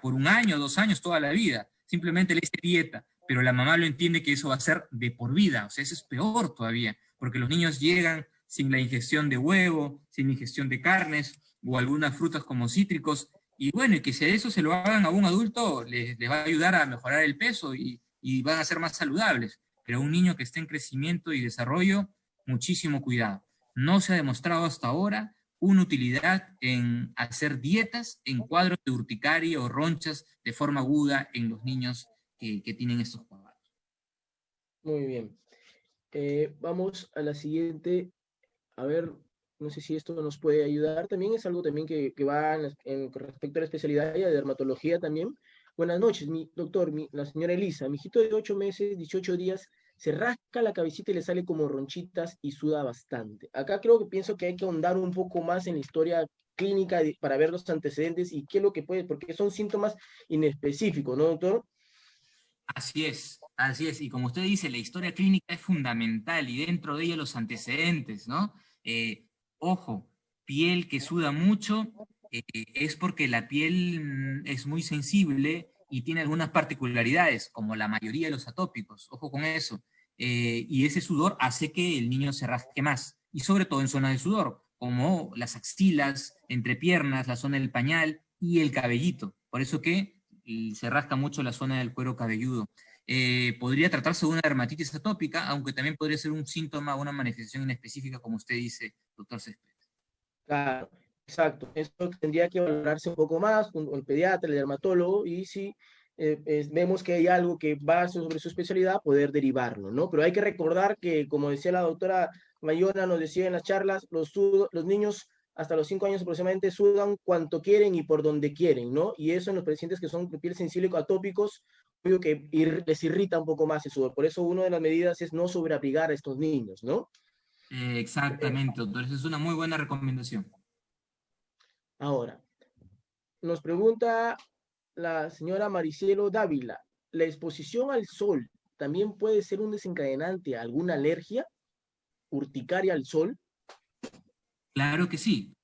B: por 1 año, 2 años, toda la vida, simplemente le dice dieta, pero la mamá lo entiende que eso va a ser de por vida, o sea, eso es peor todavía, porque los niños llegan sin la ingestión de huevo, sin ingestión de carnes o algunas frutas como cítricos, y bueno, y que si eso se lo hagan a un adulto, les va a ayudar a mejorar el peso y van a ser más saludables. Pero un niño que esté en crecimiento y desarrollo, muchísimo cuidado. No se ha demostrado hasta ahora una utilidad en hacer dietas en cuadros de urticaria o ronchas de forma aguda en los niños que tienen estos cuadros.
A: Muy bien. Vamos a la siguiente. A ver, no sé si esto nos puede ayudar. También es algo también que va con respecto a la especialidad y a dermatología también. Buenas noches, doctor, la señora Elisa. Mi hijito de 8 meses, 18 días, se rasca la cabecita y le sale como ronchitas y suda bastante. Acá creo que pienso que hay que ahondar un poco más en la historia clínica para ver los antecedentes y qué es lo que puede, porque son síntomas inespecíficos, ¿no, doctor?
B: Así es. Y como usted dice, la historia clínica es fundamental y dentro de ella los antecedentes, ¿no? Ojo, piel que suda mucho es porque la piel es muy sensible y tiene algunas particularidades, como la mayoría de los atópicos. Ojo con eso. Y ese sudor hace que el niño se rasque más, y sobre todo en zonas de sudor, como las axilas, entrepiernas, la zona del pañal y el cabellito. Por eso que se rasca mucho la zona del cuero cabelludo. Podría tratarse de una dermatitis atópica, aunque también podría ser un síntoma o una manifestación inespecífica, como usted dice, doctor Céspedes.
A: Claro, exacto. Esto tendría que valorarse un poco más con el pediatra, el dermatólogo, y si vemos que hay algo que va sobre su especialidad, poder derivarlo, ¿no? Pero hay que recordar que, como decía la doctora Mayona, nos decía en las charlas, los niños hasta los 5 años aproximadamente sudan cuanto quieren y por donde quieren, ¿no? Y eso en los pacientes que son de piel sensible atópicos, obvio que les irrita un poco más el sudor. Por eso una de las medidas es no sobreabrigar a estos niños, ¿no?
B: Exactamente, doctor. Esa es una muy buena recomendación.
A: Ahora, nos pregunta la señora Maricielo Dávila, ¿la exposición al sol también puede ser un desencadenante a alguna alergia urticaria al sol?
B: Claro que sí,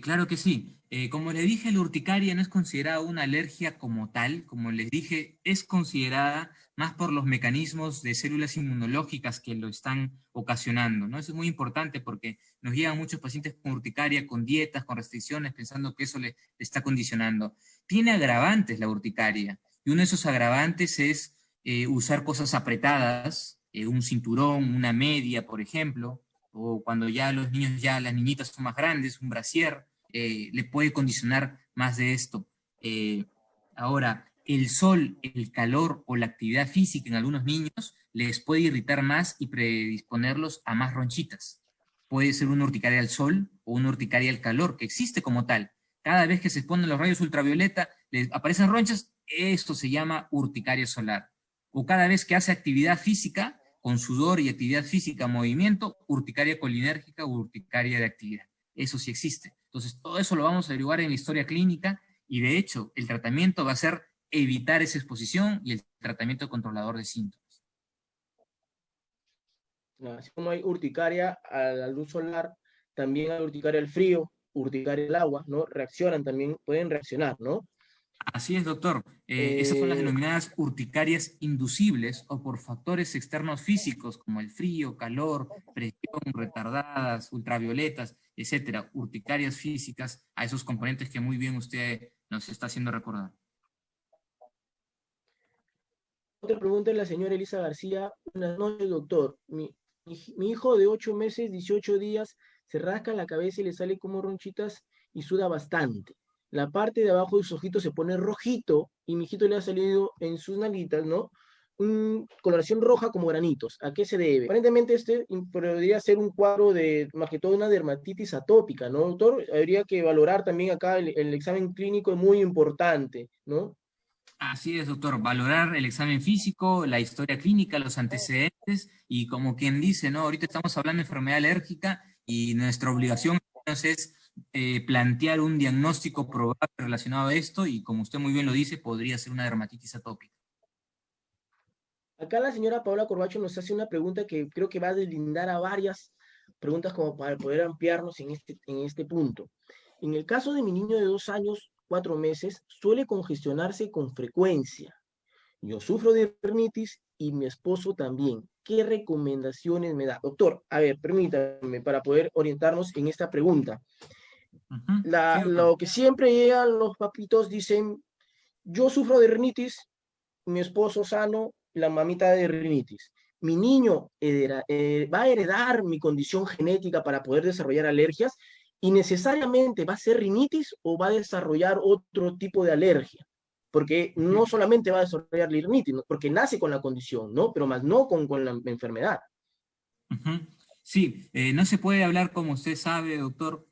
B: claro que sí. Como le dije, la urticaria no es considerada una alergia como tal. Como les dije, es considerada más por los mecanismos de células inmunológicas que lo están ocasionando, ¿no? Eso es muy importante porque nos llegan muchos pacientes con urticaria, con dietas, con restricciones, pensando que eso le está condicionando. Tiene agravantes la urticaria, y uno de esos agravantes es usar cosas apretadas, un cinturón, una media, por ejemplo, o cuando ya los niños, ya las niñitas son más grandes, un brasier, le puede condicionar más de esto. Ahora, el sol, el calor o la actividad física en algunos niños les puede irritar más y predisponerlos a más ronchitas. Puede ser una urticaria al sol o una urticaria al calor, que existe como tal. Cada vez que se exponen los rayos ultravioleta, les aparecen ronchas, esto se llama urticaria solar. O cada vez que hace actividad física, con sudor y actividad física, movimiento, urticaria colinérgica o urticaria de actividad. Eso sí existe. Entonces, todo eso lo vamos a averiguar en la historia clínica, y de hecho, el tratamiento va a ser evitar esa exposición y el tratamiento controlador de síntomas.
A: Así como hay urticaria a la luz solar, también hay urticaria al frío, urticaria al agua, ¿no? Reaccionan también, pueden reaccionar, ¿no?
B: Así es, doctor. Esas son las denominadas urticarias inducibles o por factores externos físicos como el frío, calor, presión, retardadas, ultravioletas, etcétera. Urticarias físicas a esos componentes que muy bien usted nos está haciendo recordar.
A: Otra pregunta es la señora Elisa García. Buenas noches, doctor. Mi hijo de 8 meses, 18 días, se rasca la cabeza y le sale como ronchitas y suda bastante. La parte de abajo de sus ojitos se pone rojito y mi hijito le ha salido en sus nalguitas, ¿no? Coloración roja como granitos. ¿A qué se debe? Aparentemente podría ser un cuadro de, más que todo, una dermatitis atópica, ¿no, doctor? Habría que valorar también acá el examen clínico, es muy importante, ¿no?
B: Así es, doctor. Valorar el examen físico, la historia clínica, los antecedentes, y como quien dice, ¿no? Ahorita estamos hablando de enfermedad alérgica y nuestra obligación es plantear un diagnóstico probable relacionado a esto, y como usted muy bien lo dice, podría ser una dermatitis atópica.
A: Acá la señora Paola Corbacho nos hace una pregunta que creo que va a deslindar a varias preguntas como para poder ampliarnos en este punto. En el caso de mi niño de 2 años, 4 meses, suele congestionarse con frecuencia. Yo sufro de rinitis y mi esposo también. ¿Qué recomendaciones me da? Doctor, a ver, permítame para poder orientarnos en esta pregunta.
B: Sí,
A: Lo que siempre llegan los papitos dicen, yo sufro de rinitis, mi esposo sano, la mamita de rinitis. Mi niño va a heredar mi condición genética para poder desarrollar alergias y necesariamente va a ser rinitis o va a desarrollar otro tipo de alergia. Porque no solamente va a desarrollar la rinitis, ¿no? Porque nace con la condición, ¿no? Pero más no con la enfermedad.
B: Sí, no se puede hablar, como usted sabe, doctor,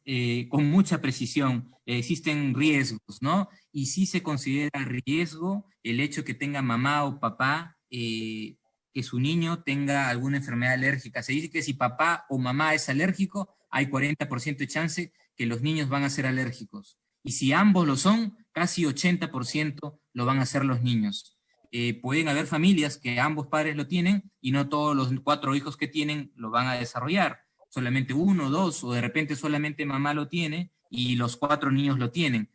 B: con mucha precisión. Existen riesgos, ¿no? Y sí se considera riesgo el hecho que tenga mamá o papá, que su niño tenga alguna enfermedad alérgica. Se dice que si papá o mamá es alérgico, hay 40% de chance que los niños van a ser alérgicos. Y si ambos lo son, casi 80% lo van a ser los niños. Pueden haber familias que ambos padres lo tienen y no todos los 4 hijos que tienen lo van a desarrollar. Solamente uno, dos, o de repente solamente mamá lo tiene y los 4 niños lo tienen.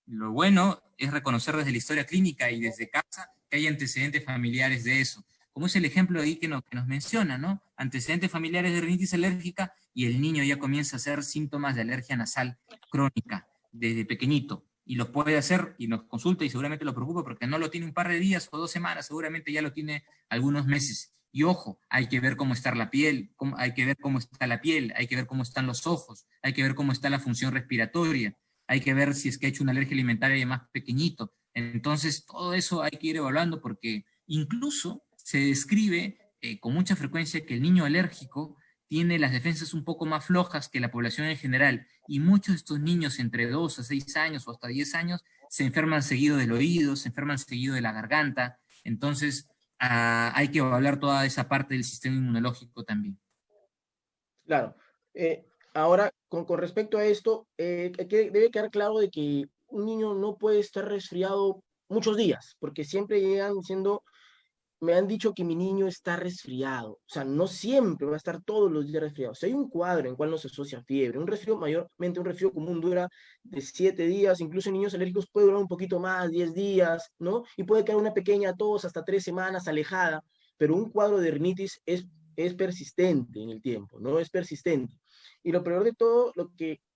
B: Lo bueno es reconocer desde la historia clínica y desde casa que hay antecedentes familiares de eso. Como es el ejemplo ahí que nos menciona, ¿no? Antecedentes familiares de rinitis alérgica y el niño ya comienza a hacer síntomas de alergia nasal crónica desde pequeñito. Y los puede hacer y nos consulta y seguramente lo preocupa porque no lo tiene un par de días o 2 semanas, seguramente ya lo tiene algunos meses. Y ojo, hay que ver cómo está la piel, hay que ver cómo está la piel, hay que ver cómo están los ojos, hay que ver cómo está la función respiratoria, hay que ver si es que ha hecho una alergia alimentaria de más pequeñito. Entonces, todo eso hay que ir evaluando porque incluso se describe con mucha frecuencia que el niño alérgico tiene las defensas un poco más flojas que la población en general, y muchos de estos niños entre 2 a 6 años o hasta 10 años se enferman seguido del oído, se enferman seguido de la garganta, entonces hay que evaluar toda esa parte del sistema inmunológico también.
A: Claro. Ahora, con respecto a esto, debe quedar claro de que un niño no puede estar resfriado muchos días, porque siempre llegan diciendo, me han dicho que mi niño está resfriado. O sea, no siempre va a estar todos los días resfriado. Si hay un cuadro en el cual no se asocia fiebre, un resfrío mayormente, un resfrío común dura de 7 días, incluso en niños alérgicos puede durar un poquito más, 10 días, ¿no? Y puede quedar una pequeña tos hasta 3 semanas alejada, pero un cuadro de rinitis es persistente en el tiempo, ¿no? Es persistente. Y lo peor de todo,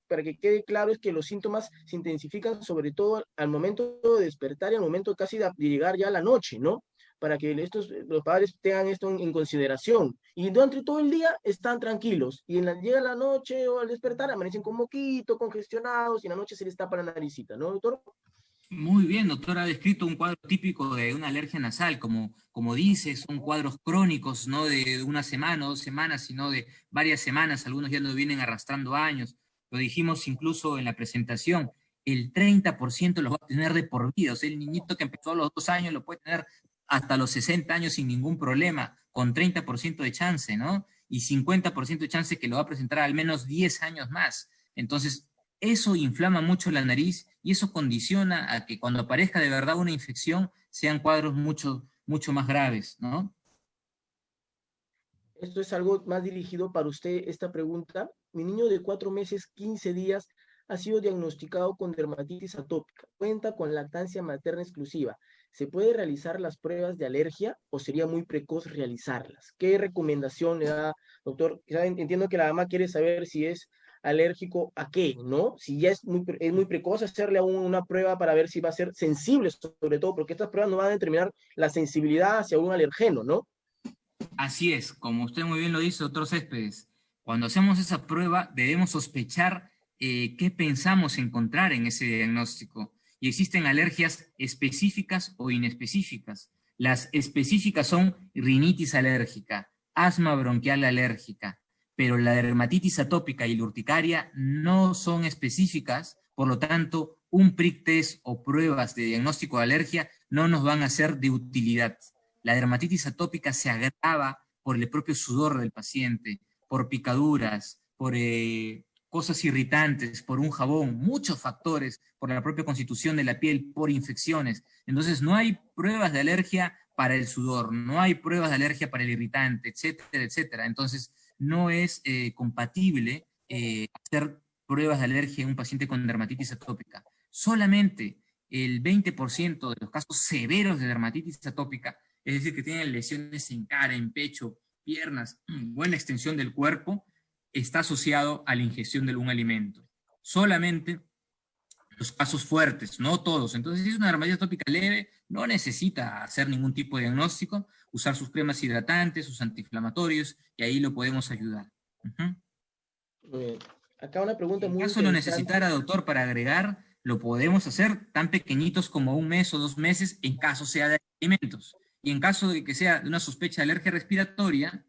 A: para que quede claro, es que los síntomas se intensifican sobre todo al momento de despertar y al momento casi de llegar ya a la noche, ¿no? Para que los padres tengan esto en consideración. Y durante todo el día están tranquilos. Y llega la noche o al despertar amanecen con moquito, congestionados, y en la noche se les tapa la naricita, ¿no, doctor?
B: Muy bien, doctor, ha descrito un cuadro típico de una alergia nasal, como dice, son cuadros crónicos, no de una semana o 2 semanas, sino de varias semanas, algunos ya lo vienen arrastrando años, lo dijimos incluso en la presentación, el 30% los va a tener de por vida, o sea, el niñito que empezó a los 2 años lo puede tener hasta los 60 años sin ningún problema, con 30% de chance, ¿no? Y 50% de chance que lo va a presentar al menos 10 años más. Entonces, eso inflama mucho la nariz y eso condiciona a que cuando aparezca de verdad una infección sean cuadros mucho, mucho más graves, ¿no?
A: Esto es algo más dirigido para usted, esta pregunta. Mi niño de 4 meses, 15 días, ha sido diagnosticado con dermatitis atópica. Cuenta con lactancia materna exclusiva. ¿Se puede realizar las pruebas de alergia o sería muy precoz realizarlas? ¿Qué recomendación le da, doctor? Entiendo que la mamá quiere saber si es alérgico a qué, ¿no? Si ya es muy precoz hacerle aún una prueba para ver si va a ser sensible, sobre todo, porque estas pruebas no van a determinar la sensibilidad hacia un alergeno, ¿no?
B: Así es, como usted muy bien lo dice, doctor Céspedes, cuando hacemos esa prueba debemos sospechar qué pensamos encontrar en ese diagnóstico. Y existen alergias específicas o inespecíficas. Las específicas son rinitis alérgica, asma bronquial alérgica, pero la dermatitis atópica y la urticaria no son específicas, por lo tanto, un prick test o pruebas de diagnóstico de alergia no nos van a ser de utilidad. La dermatitis atópica se agrava por el propio sudor del paciente, por picaduras, por cosas irritantes, por un jabón, muchos factores, por la propia constitución de la piel, por infecciones. Entonces no hay pruebas de alergia para el sudor, no hay pruebas de alergia para el irritante, etcétera, etcétera. Entonces no es compatible hacer pruebas de alergia en un paciente con dermatitis atópica. Solamente el 20% de los casos severos de dermatitis atópica, es decir, que tienen lesiones en cara, en pecho, piernas, buena extensión del cuerpo, está asociado a la ingestión de algún alimento. Solamente los casos fuertes, no todos. Entonces, si es una dermatitis atópica leve, no necesita hacer ningún tipo de diagnóstico, usar sus cremas hidratantes, sus antiinflamatorios, y ahí lo podemos ayudar.
A: Acá una pregunta
B: En
A: muy
B: caso lo
A: interesante.
B: necesitara, doctor, para agregar, lo podemos hacer tan pequeñitos como 1 mes o 2 meses, en caso sea de alimentos. Y en caso de que sea de una sospecha de alergia respiratoria,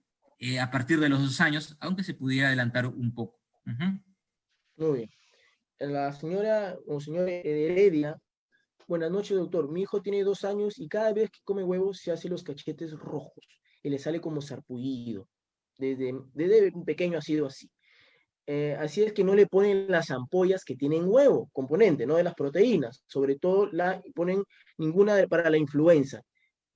B: a partir de los 2 años, aunque se pudiera adelantar un poco. Ujú.
A: Muy bien. La señora o señor Heredia, buenas noches, doctor. Mi hijo tiene 2 años y cada vez que come huevos se hace los cachetes rojos y le sale como sarpullido. Desde pequeño ha sido así. Así es que no le ponen las ampollas que tienen huevo, componente, ¿no? De las proteínas. Sobre todo ponen ninguna para la influenza.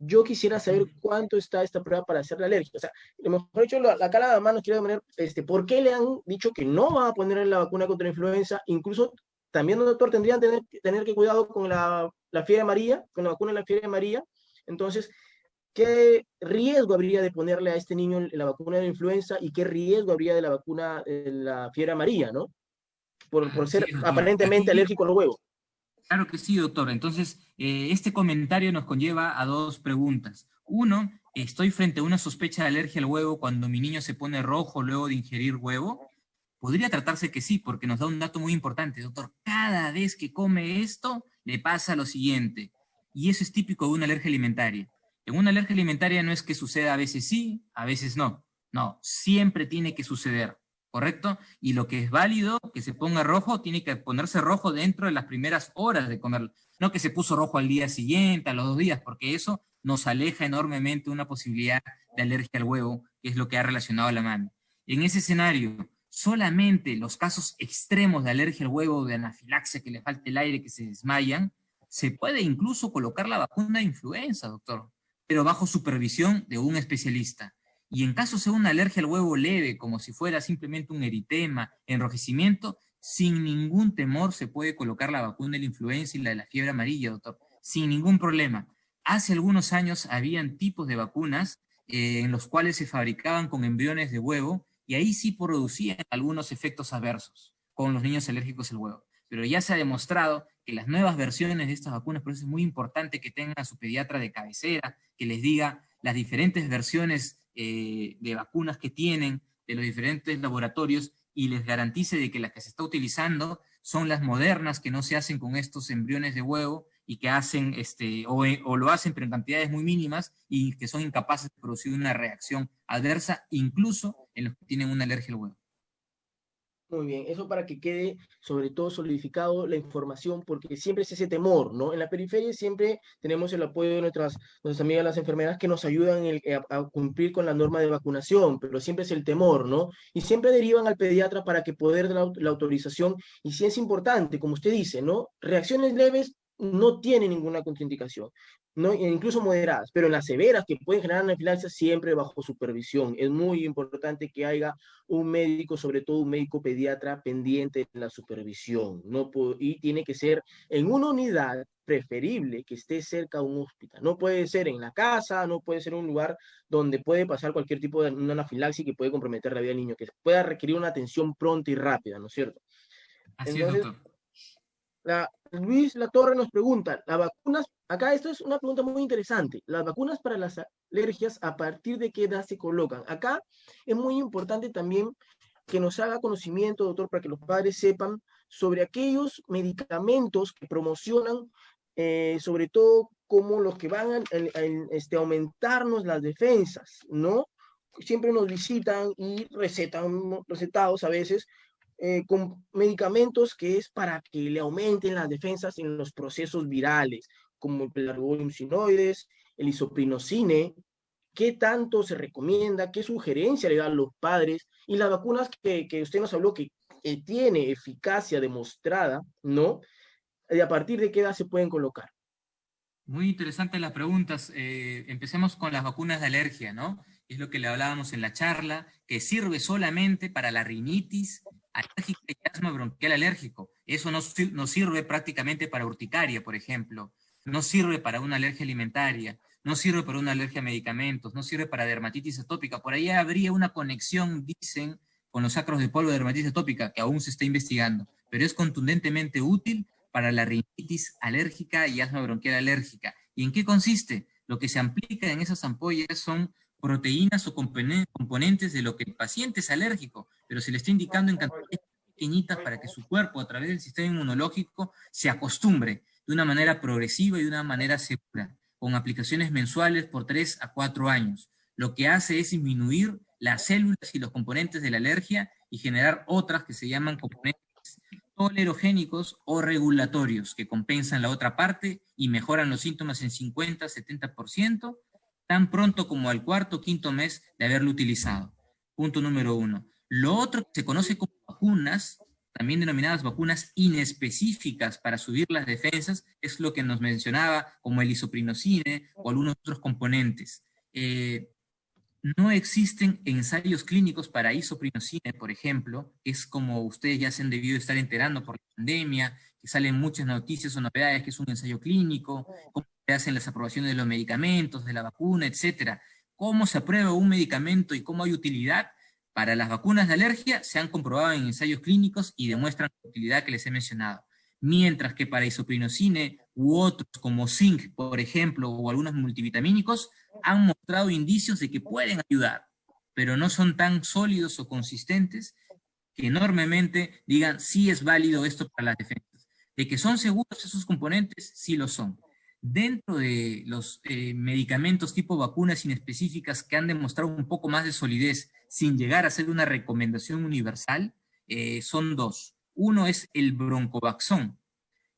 A: Yo quisiera saber cuánto está esta prueba para hacer la alergia. O sea, mejor dicho, acá la dama nos quiere poner, ¿por qué le han dicho que no va a poner la vacuna contra la influenza? Incluso también, doctor, tendrían que tener que cuidado con la fiebre amarilla, con la vacuna de la fiebre amarilla. Entonces, ¿qué riesgo habría de ponerle a este niño la vacuna de la influenza y qué riesgo habría de la vacuna de la fiebre amarilla, ¿no? Por
B: Sí,
A: ser
B: doctor.
A: aparentemente
B: Aquí,
A: alérgico a los huevos.
B: claro que sí, doctor. Entonces, este comentario nos conlleva a 2 preguntas. Uno, ¿estoy frente a una sospecha de alergia al huevo cuando mi niño se pone rojo luego de ingerir huevo? Podría tratarse que sí, porque nos da un dato muy importante, doctor. Cada vez que come esto, le pasa lo siguiente. Y eso es típico de una alergia alimentaria. En una alergia alimentaria no es que suceda a veces sí, a veces no. No, siempre tiene que suceder, ¿correcto? Y lo que es válido, que se ponga rojo, tiene que ponerse rojo dentro de las primeras horas de comerlo. No que se puso rojo al día siguiente, a los 2 días, porque eso nos aleja enormemente de una posibilidad de alergia al huevo, que es lo que ha relacionado a la mami. En ese escenario, solamente los casos extremos de alergia al huevo, de anafilaxia, que le falte el aire, que se desmayan, se puede incluso colocar la vacuna de influenza, doctor, pero bajo supervisión de un especialista. Y en caso sea una alergia al huevo leve, como si fuera simplemente un eritema, enrojecimiento, sin ningún temor se puede colocar la vacuna de la influenza y la de la fiebre amarilla, doctor, sin ningún problema. Hace algunos años habían tipos de vacunas en los cuales se fabricaban con embriones de huevo y ahí sí producían algunos efectos adversos con los niños alérgicos al huevo. Pero ya se ha demostrado que las nuevas versiones de estas vacunas, por eso es muy importante que tengan a su pediatra de cabecera, que les diga las diferentes versiones de vacunas que tienen de los diferentes laboratorios y les garantice de que las que se está utilizando son las modernas que no se hacen con estos embriones de huevo y que hacen, o lo hacen pero en cantidades muy mínimas y que son incapaces de producir una reacción adversa, incluso en los que tienen una alergia al huevo.
A: Muy bien, eso para que quede sobre todo solidificado la información, porque siempre es ese temor, ¿no? En la periferia siempre tenemos el apoyo de nuestras amigas las enfermeras que nos ayudan a cumplir con la norma de vacunación, pero siempre es el temor, ¿no? Y siempre derivan al pediatra para que poder dar la autorización, y sí es importante, como usted dice, ¿no? Reacciones leves no tienen ninguna contraindicación, ¿no? E incluso moderadas, pero en las severas que pueden generar anafilaxia siempre bajo supervisión. Es muy importante que haya un médico, sobre todo un médico pediatra, pendiente de la supervisión, ¿no? Y tiene que ser en una unidad preferible que esté cerca a un hospital. No puede ser en la casa, no puede ser en un lugar donde puede pasar cualquier tipo de una anafilaxia que puede comprometer la vida del niño, que pueda requerir una atención pronta y rápida, ¿no es cierto?
B: Así es,
A: Entonces,
B: doctor.
A: Luis Latorre nos pregunta, ¿las vacunas? Acá esto es una pregunta muy interesante. ¿Las vacunas para las alergias a partir de qué edad se colocan? Acá es muy importante también que nos haga conocimiento, doctor, para que los padres sepan sobre aquellos medicamentos que promocionan, sobre todo como los que van a aumentarnos las defensas, ¿no? Siempre nos visitan y recetan, recetados a veces, con medicamentos que es para que le aumenten las defensas en los procesos virales, como el pelargonium sinoides, el isoprinocine. ¿Qué tanto se recomienda? ¿Qué sugerencia le dan los padres? Y las vacunas que usted nos habló que tiene eficacia demostrada, ¿no? ¿Y a partir de qué edad se pueden colocar?
B: Muy interesantes las preguntas. Empecemos con las vacunas de alergia, ¿no? Es lo que le hablábamos en la charla, que sirve solamente para la rinitis alérgica y asma bronquial alérgico. Eso no sirve prácticamente para urticaria, por ejemplo. No sirve para una alergia alimentaria. No sirve para una alergia a medicamentos. No sirve para dermatitis atópica. Por ahí habría una conexión, dicen, con los sacros de polvo de dermatitis atópica, que aún se está investigando. Pero es contundentemente útil para la rinitis alérgica y asma bronquial alérgica. ¿Y en qué consiste? Lo que se aplica en esas ampollas son proteínas o componentes de lo que el paciente es alérgico, pero se le está indicando en cantidades pequeñitas para que su cuerpo, a través del sistema inmunológico, se acostumbre de una manera progresiva y de una manera segura, con aplicaciones mensuales por 3 a 4 años. Lo que hace es disminuir las células y los componentes de la alergia y generar otras que se llaman componentes tolerogénicos o regulatorios, que compensan la otra parte y mejoran los síntomas en 50-70%, tan pronto como al cuarto o quinto mes de haberlo utilizado. Punto número 1. Lo otro que se conoce como vacunas, también denominadas vacunas inespecíficas para subir las defensas, es lo que nos mencionaba como el isoprinosine o algunos otros componentes. No existen ensayos clínicos para isoprinosine, por ejemplo, que es como ustedes ya se han debido estar enterando por la pandemia, que salen muchas noticias o novedades, que es un ensayo clínico, cómo se hacen las aprobaciones de los medicamentos, de la vacuna, etcétera. Cómo se aprueba un medicamento y cómo hay utilidad. Para las vacunas de alergia se han comprobado en ensayos clínicos y demuestran la utilidad que les he mencionado. Mientras que para isoprinosine u otros como zinc, por ejemplo, o algunos multivitamínicos, han mostrado indicios de que pueden ayudar, pero no son tan sólidos o consistentes que enormemente digan sí es válido esto para las defensas. De que son seguros esos componentes, sí lo son. Dentro de los medicamentos tipo vacunas inespecíficas que han demostrado un poco más de solidez sin llegar a ser una recomendación universal, son dos. Uno es el broncovaxón,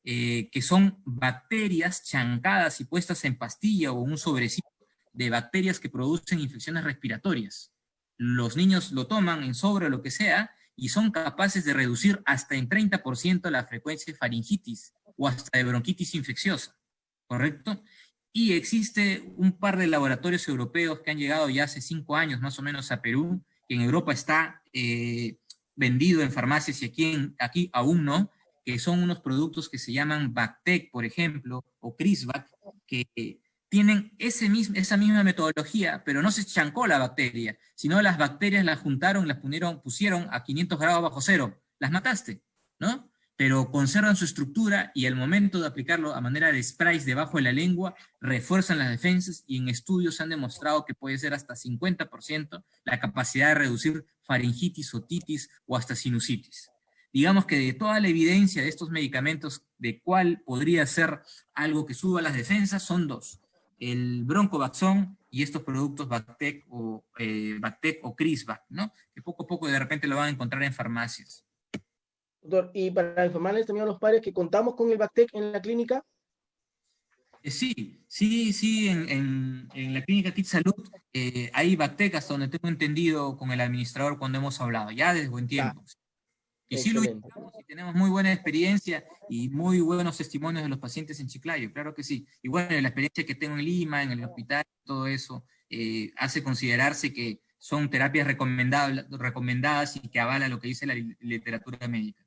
B: que son bacterias chancadas y puestas en pastilla o un sobrecito de bacterias que producen infecciones respiratorias. Los niños lo toman en sobre o lo que sea y son capaces de reducir hasta en 30% la frecuencia de faringitis o hasta de bronquitis infecciosa, ¿correcto? Y existe un par de laboratorios europeos que han llegado ya hace 5 años más o menos a Perú, que en Europa está vendido en farmacias y aquí aún no, que son unos productos que se llaman Bactec, por ejemplo, o Crisvac, que tienen esa misma metodología, pero no se chancó la bacteria, sino las bacterias las juntaron, las pusieron a 500 grados bajo cero. Las mataste, ¿no? Pero conservan su estructura y al momento de aplicarlo a manera de sprays debajo de la lengua, refuerzan las defensas y en estudios han demostrado que puede ser hasta 50% la capacidad de reducir faringitis, otitis o hasta sinusitis. Digamos que de toda la evidencia de estos medicamentos, de cuál podría ser algo que suba las defensas, son dos. El broncovaxón y estos productos Bactec o Crisvac, ¿no? Que poco a poco de repente lo van a encontrar en farmacias.
A: Doctor, y para informarles también a los padres que contamos con el Bactec en la clínica.
B: Sí, en la clínica Kids Salud hay Bactec, hasta donde tengo entendido con el administrador cuando hemos hablado, ya desde buen tiempo. Y sí lo usamos y tenemos muy buena experiencia y muy buenos testimonios de los pacientes en Chiclayo, claro que sí. Y bueno, la experiencia que tengo en Lima, en el hospital, todo eso, hace considerarse que son terapias recomendadas y que avala lo que dice la literatura médica.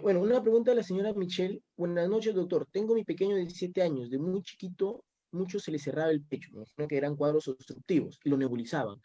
A: Bueno, una pregunta de la señora Michelle. Buenas noches, doctor. Tengo mi pequeño de 17 años. De muy chiquito, mucho se le cerraba el pecho, ¿no? Que eran cuadros obstructivos y lo nebulizaban.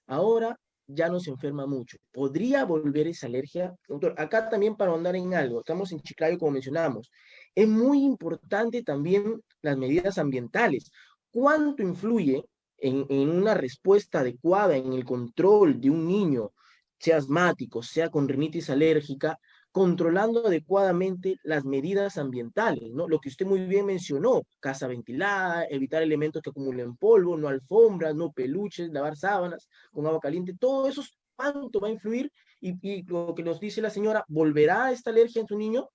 A: Ahora ya no se enferma mucho. ¿Podría volver esa alergia? Doctor, acá también para ahondar en algo, estamos en Chiclayo como mencionamos. Es muy importante también las medidas ambientales. ¿Cuánto influye en una respuesta adecuada en el control de un niño, sea asmático, sea con rinitis alérgica, controlando adecuadamente las medidas ambientales, ¿no? Lo que usted muy bien mencionó, casa ventilada, evitar elementos que acumulen polvo, no alfombras, no peluches, lavar sábanas con agua caliente, todo eso cuánto va a influir y lo que nos dice la señora, ¿volverá esta alergia en su niño?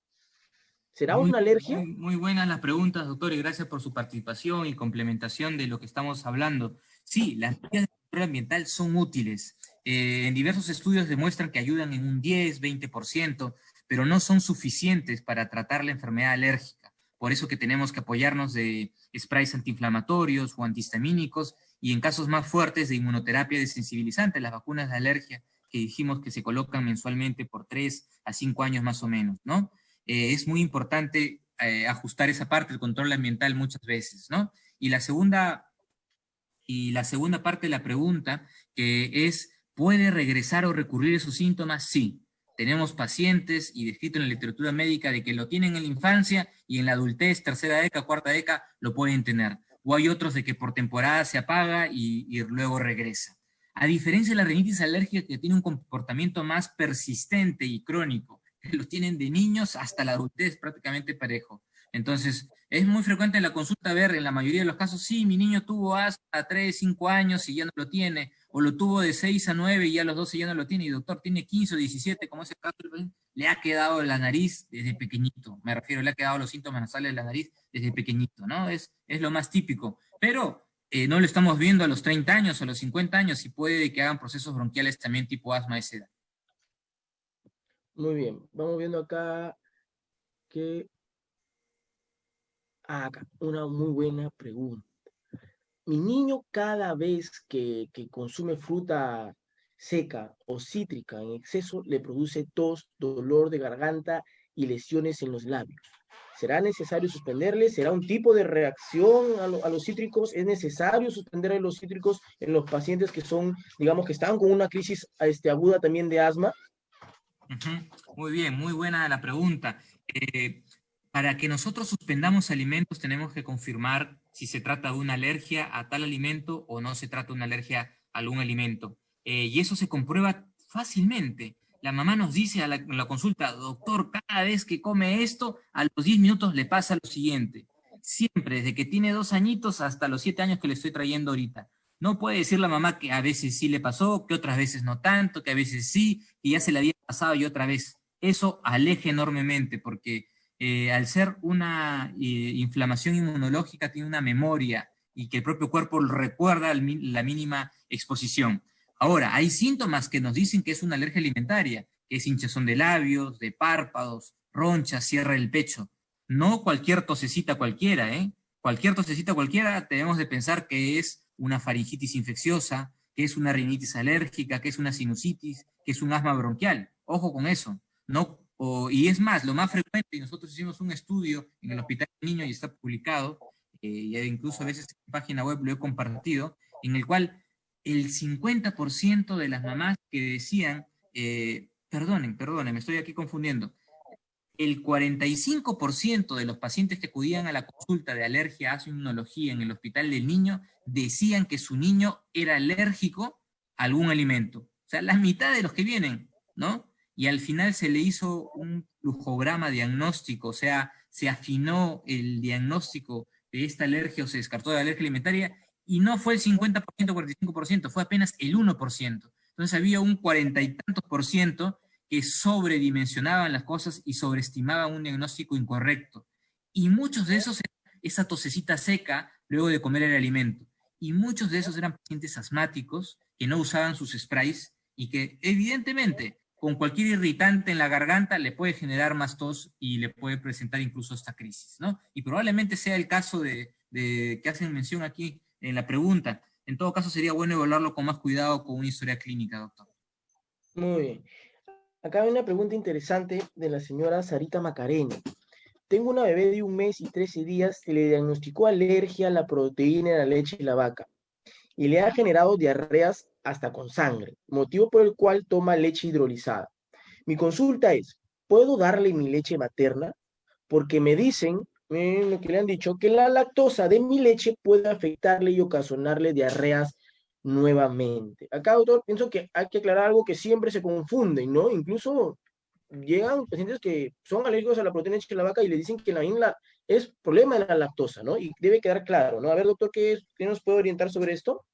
A: ¿Será una alergia?
B: Muy buenas las preguntas, doctor, y gracias por su participación y complementación de lo que estamos hablando. Sí, las medidas de control ambiental son útiles. En diversos estudios demuestran que ayudan en un 10, 20%, pero no son suficientes para tratar la enfermedad alérgica. Por eso que tenemos que apoyarnos de sprays antiinflamatorios o antihistamínicos y en casos más fuertes de inmunoterapia desensibilizante, las vacunas de alergia que dijimos que se colocan mensualmente por 3 a 5 años más o menos, ¿no? Es muy importante ajustar esa parte, el control ambiental muchas veces, ¿no? Y la segunda parte de la pregunta, que es, ¿puede regresar o recurrir esos síntomas? Sí. Tenemos pacientes y descrito en la literatura médica de que lo tienen en la infancia y en la adultez, tercera década, cuarta década, lo pueden tener. O hay otros de que por temporada se apaga y luego regresa. A diferencia de la rinitis alérgica, que tiene un comportamiento más persistente y crónico, los tienen de niños hasta la adultez prácticamente parejo. Entonces, es muy frecuente en la consulta ver en la mayoría de los casos, sí, mi niño tuvo hasta 3, 5 años y ya no lo tiene, o lo tuvo de 6 a 9 y a los 12 ya no lo tiene, y doctor, tiene 15 o 17, como ese caso, le ha quedado la nariz desde pequeñito, me refiero, le ha quedado los síntomas nasales de la nariz desde pequeñito, ¿no? Es lo más típico, pero no lo estamos viendo a los 30 años o a los 50 años, y puede que hagan procesos bronquiales también tipo asma a esa edad.
A: Muy bien, vamos viendo acá que... acá, una muy buena pregunta. Mi niño cada vez que consume fruta seca o cítrica en exceso le produce tos, dolor de garganta y lesiones en los labios. ¿Será necesario suspenderle? ¿Será un tipo de reacción a los cítricos? ¿Es necesario suspender los cítricos en los pacientes que son, digamos, que están con una crisis aguda también de asma?
B: Muy bien, muy buena la pregunta. Para que nosotros suspendamos alimentos tenemos que confirmar si se trata de una alergia a tal alimento o no se trata de una alergia a algún alimento. Y eso se comprueba fácilmente. La mamá nos dice en la consulta, doctor, cada vez que come esto, a los 10 minutos le pasa lo siguiente. Siempre, desde que tiene 2 añitos hasta los 7 años que le estoy trayendo ahorita. No puede decir la mamá que a veces sí le pasó, que otras veces no tanto, que a veces sí, que ya se le había pasado y otra vez. Eso aleja enormemente porque al ser una inflamación inmunológica tiene una memoria y que el propio cuerpo recuerda la mínima exposición. Ahora, hay síntomas que nos dicen que es una alergia alimentaria, que es hinchazón de labios, de párpados, ronchas, cierre del pecho. No cualquier tosecita cualquiera, ¿eh? Cualquier tosecita cualquiera tenemos de pensar que es una faringitis infecciosa, que es una rinitis alérgica, que es una sinusitis, que es un asma bronquial. Ojo con eso. No, y es más, lo más frecuente, y nosotros hicimos un estudio en el Hospital del Niño y está publicado, y incluso a veces en mi página web lo he compartido, en el cual el 50% de las mamás que decían, perdonen, me estoy aquí confundiendo, el 45% de los pacientes que acudían a la consulta de alergia a inmunología en el Hospital del Niño decían que su niño era alérgico a algún alimento. O sea, la mitad de los que vienen, ¿no? Y al final se le hizo un flujograma diagnóstico, o sea, se afinó el diagnóstico de esta alergia o se descartó de la alergia alimentaria y no fue el 50%, 45%, fue apenas el 1%. Entonces había un 40 y tantos por ciento que sobredimensionaban las cosas y sobreestimaban un diagnóstico incorrecto. Y muchos de esos eran esa tosecita seca luego de comer el alimento. Y muchos de esos eran pacientes asmáticos que no usaban sus sprays y que evidentemente con cualquier irritante en la garganta le puede generar más tos y le puede presentar incluso esta crisis, ¿no? Y probablemente sea el caso de que hacen mención aquí en la pregunta. En todo caso sería bueno evaluarlo con más cuidado con una historia clínica, doctor.
A: Muy bien. Acá hay una pregunta interesante de la señora Sarita Macarena. Tengo una bebé de 1 mes y 13 días que le diagnosticó alergia a la proteína de la leche de la vaca y le ha generado diarreas hasta con sangre, motivo por el cual toma leche hidrolizada. Mi consulta es, ¿puedo darle mi leche materna? Porque me dicen, lo que le han dicho, que la lactosa de mi leche puede afectarle y ocasionarle diarreas nuevamente. Acá, doctor, pienso que hay que aclarar algo que siempre se confunden, ¿no? Incluso llegan pacientes que son alérgicos a la proteína de la vaca y le dicen que la INLA es problema de la lactosa, ¿no? Y debe quedar claro, ¿no? A ver, doctor, ¿qué nos puede orientar sobre esto?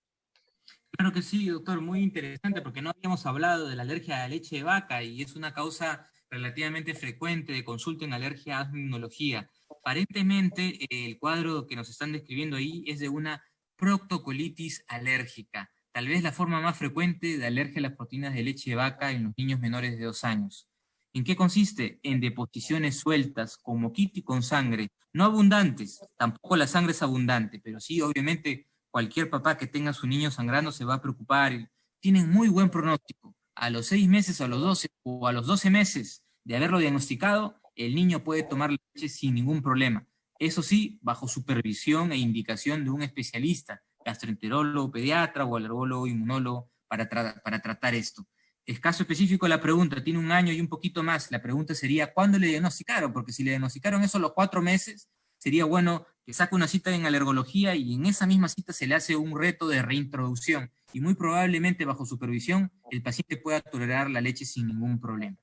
B: Claro que sí, doctor, muy interesante porque no habíamos hablado de la alergia a la leche de vaca y es una causa relativamente frecuente de consulta en alergia a inmunología. Aparentemente, el cuadro que nos están describiendo ahí es de una proctocolitis alérgica, tal vez la forma más frecuente de alergia a las proteínas de leche de vaca en los niños menores de 2 años. ¿En qué consiste? En deposiciones sueltas, con moquito y con sangre, no abundantes, tampoco la sangre es abundante, pero sí, obviamente, cualquier papá que tenga a su niño sangrando se va a preocupar. Tienen muy buen pronóstico. A los 6 meses, a los 12 o a los 12 meses de haberlo diagnosticado, el niño puede tomar leche sin ningún problema. Eso sí, bajo supervisión e indicación de un especialista, gastroenterólogo, pediatra o alergólogo, inmunólogo, para tratar esto. Es caso específico la pregunta, tiene 1 año y un poquito más. La pregunta sería, ¿cuándo le diagnosticaron? Porque si le diagnosticaron eso a los 4 meses, sería bueno que saque una cita en alergología y en esa misma cita se le hace un reto de reintroducción y muy probablemente bajo supervisión el paciente pueda tolerar la leche sin ningún problema.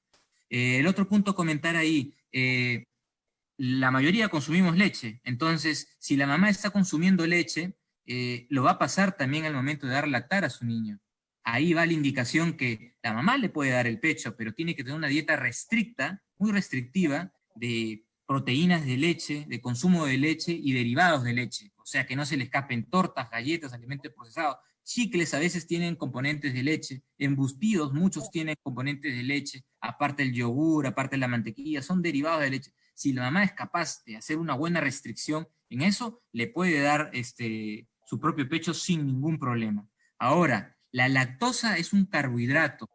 B: El otro punto a comentar ahí, la mayoría consumimos leche, entonces si la mamá está consumiendo leche, lo va a pasar también al momento de dar lactar a su niño. ahí va la indicación que la mamá le puede dar el pecho, pero tiene que tener una dieta restricta, muy restrictiva, de proteínas de leche, de consumo de leche y derivados de leche. O sea, que no se le escapen tortas, galletas, alimentos procesados. Chicles a veces tienen componentes de leche, embustidos muchos tienen componentes de leche, aparte el yogur, aparte la mantequilla, son derivados de leche. Si la mamá es capaz de hacer una buena restricción en eso, le puede dar su propio pecho sin ningún problema. Ahora, la lactosa es un carbohidrato,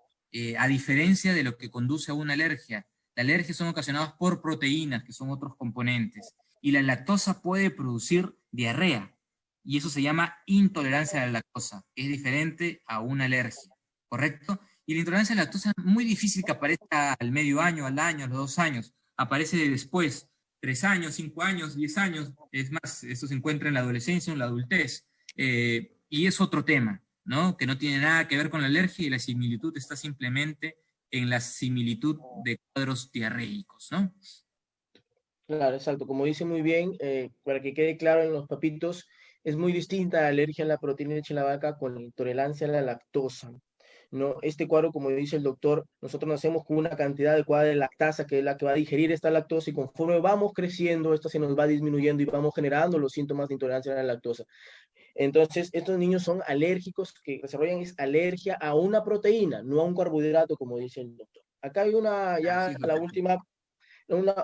B: a diferencia de lo que conduce a una alergia. Las alergias son ocasionadas por proteínas, que son otros componentes, y la lactosa puede producir diarrea, y eso se llama intolerancia a la lactosa, que es diferente a una alergia, ¿correcto? Y la intolerancia a la lactosa es muy difícil que aparezca al medio año, al año, a los 2 años, aparece después, 3 años, 5 años, 10 años, es más, esto se encuentra en la adolescencia o en la adultez, y es otro tema, ¿no? Que no tiene nada que ver con la alergia y la similitud está simplemente en la similitud de cuadros diarreicos, ¿no?
A: Claro, exacto. Como dice muy bien, para que quede claro en los papitos, es muy distinta la alergia a la proteína de leche de la vaca con la intolerancia a la lactosa, ¿no? Este cuadro, como dice el doctor, nosotros nacemos con una cantidad adecuada de lactasa, que es la que va a digerir esta lactosa, y conforme vamos creciendo, esta se nos va disminuyendo y vamos generando los síntomas de intolerancia a la lactosa. Entonces, estos niños son alérgicos, que desarrollan es alergia a una proteína, no a un carbohidrato, como dice el doctor. Acá hay una,
B: Así
A: ya
B: es,
A: la
B: doctor.
A: última,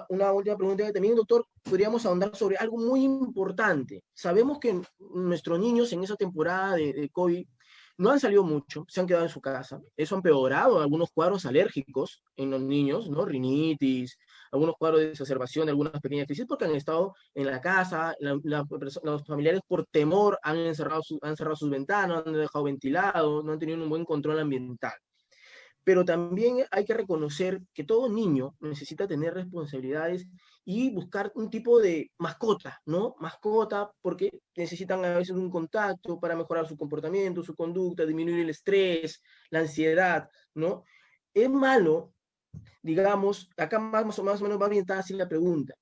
A: una última pregunta que también, doctor, podríamos ahondar sobre algo muy importante. Sabemos que nuestros niños en esa temporada de COVID no han salido mucho, se han quedado en su casa. Eso ha empeorado algunos cuadros alérgicos en los niños, ¿no? Rinitis, algunos cuadros de exacerbación, algunas pequeñas crisis, porque han estado en la casa, los familiares por temor han cerrado sus ventanas, han dejado ventilado, no han tenido un buen control ambiental. Pero también hay que reconocer que todo niño necesita tener responsabilidades y buscar un tipo de mascota, ¿no? Mascota, porque necesitan a veces un contacto para mejorar su comportamiento, su conducta, disminuir el estrés, la ansiedad, ¿no? Es malo, digamos, acá más o menos va orientada así la pregunta.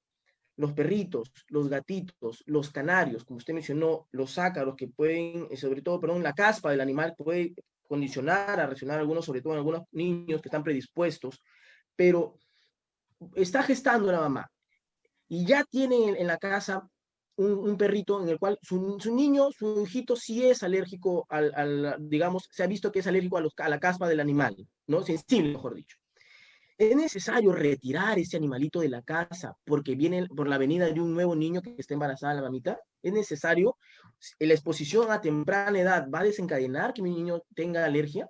A: Los perritos, los gatitos, los canarios, como usted mencionó, los ácaros que pueden, sobre todo, perdón, la caspa del animal puede condicionar a reaccionar a algunos, sobre todo en algunos niños que están predispuestos, pero está gestando la mamá y ya tiene en la casa un perrito en el cual su niño, su hijito, sí es alérgico digamos, se ha visto que es alérgico a la caspa del animal, ¿no? Sensible, mejor dicho. Es necesario retirar ese animalito de la casa porque viene por la venida de un nuevo niño que está embarazada la mamita. Es necesario, la exposición a temprana edad va a desencadenar que mi niño tenga alergia.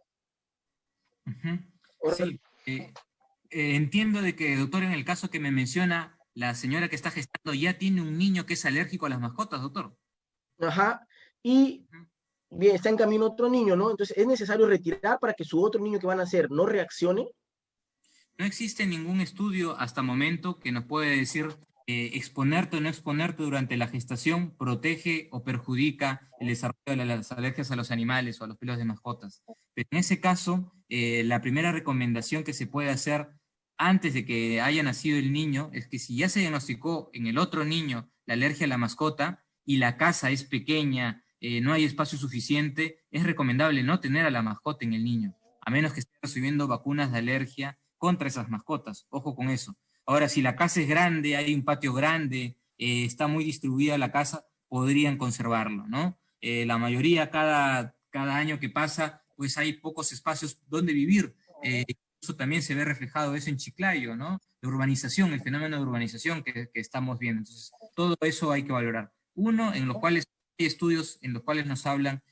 B: Ujú. Sí, entiendo de que, doctor, en el caso que me menciona, la señora que está gestando ya tiene un niño que es alérgico a las mascotas, doctor.
A: Ajá. Y
B: Ujú.
A: bien, está en camino otro niño, ¿no? Entonces es necesario retirar para que su otro niño que van a hacer no reaccione.
B: No existe ningún estudio hasta momento que nos pueda decir exponerte o no exponerte durante la gestación protege o perjudica el desarrollo de las alergias a los animales o a los pelos de mascotas. Pero en ese caso, la primera recomendación que se puede hacer antes de que haya nacido el niño es que si ya se diagnosticó en el otro niño la alergia a la mascota y la casa es pequeña, no hay espacio suficiente, es recomendable no tener a la mascota en el niño, a menos que esté recibiendo vacunas de alergia contra esas mascotas. Ojo con eso. Ahora, si la casa es grande, hay un patio grande, está muy distribuida la casa, podrían conservarlo, ¿no? La mayoría, cada año que pasa, pues hay pocos espacios donde vivir. Eso también se ve reflejado eso en Chiclayo, ¿no? La urbanización, el fenómeno de urbanización que estamos viendo. Entonces, todo eso hay que valorar. Uno, en los cuales hay estudios en los cuales nos hablan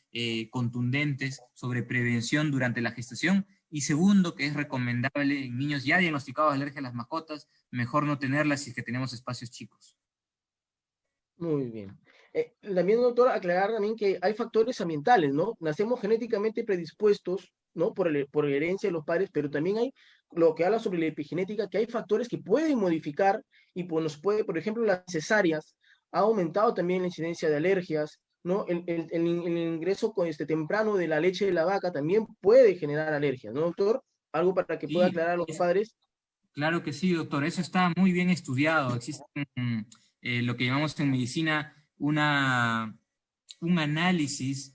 B: contundentes sobre prevención durante la gestación, y segundo, que es recomendable en niños ya diagnosticados de alergia a las mascotas, mejor no tenerlas si es que tenemos espacios chicos.
A: Muy bien. También, doctor, aclarar también que hay factores ambientales, ¿no? Nacemos genéticamente predispuestos, ¿no? Por herencia de los padres, pero también hay lo que habla sobre la epigenética, que hay factores que pueden modificar y pues, nos puede, por ejemplo, las cesáreas, ha aumentado también la incidencia de alergias, ¿no? El ingreso temprano de la leche de la vaca también puede generar alergias, ¿no, doctor? Algo para que pueda
B: Sí,
A: aclarar a los padres.
B: claro que sí, doctor. Eso está muy bien estudiado. Existen lo que llamamos en medicina un análisis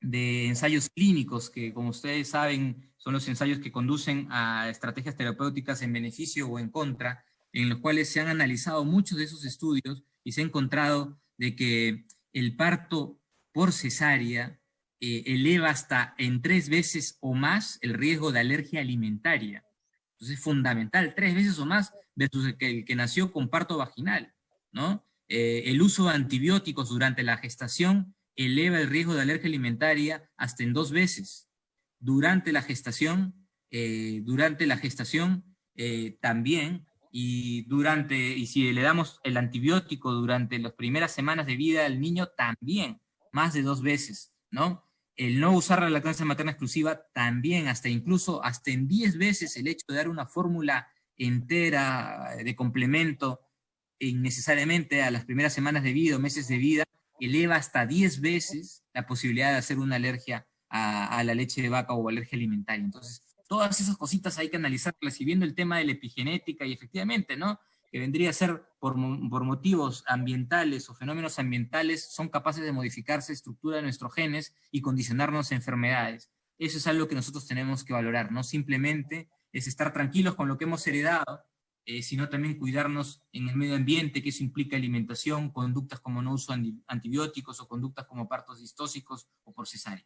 B: de ensayos clínicos, que como ustedes saben, son los ensayos que conducen a estrategias terapéuticas en beneficio o en contra, en los cuales se han analizado muchos de esos estudios y se ha encontrado de que el parto por cesárea eleva hasta en 3 veces o más el riesgo de alergia alimentaria. Entonces es fundamental, 3 veces o más versus el que nació con parto vaginal, ¿no? El uso de antibióticos durante la gestación eleva el riesgo de alergia alimentaria hasta en 2 veces. Durante la gestación también, y si le damos el antibiótico durante las primeras semanas de vida del niño, también, más de 2 veces, ¿no? El no usar la lactancia materna exclusiva también, incluso hasta en 10 veces el hecho de dar una fórmula entera de complemento innecesariamente a las primeras semanas de vida o meses de vida, eleva hasta 10 veces la posibilidad de hacer una alergia a la leche de vaca o alergia alimentaria. Entonces, todas esas cositas hay que analizarlas, y viendo el tema de la epigenética, y efectivamente, ¿no?, que vendría a ser por motivos ambientales o fenómenos ambientales, son capaces de modificarse estructura de nuestros genes y condicionarnos a enfermedades. Eso es algo que nosotros tenemos que valorar, no simplemente es estar tranquilos con lo que hemos heredado, sino también cuidarnos en el medio ambiente, que eso implica alimentación, conductas como no uso de antibióticos o conductas como partos distóxicos o por cesárea.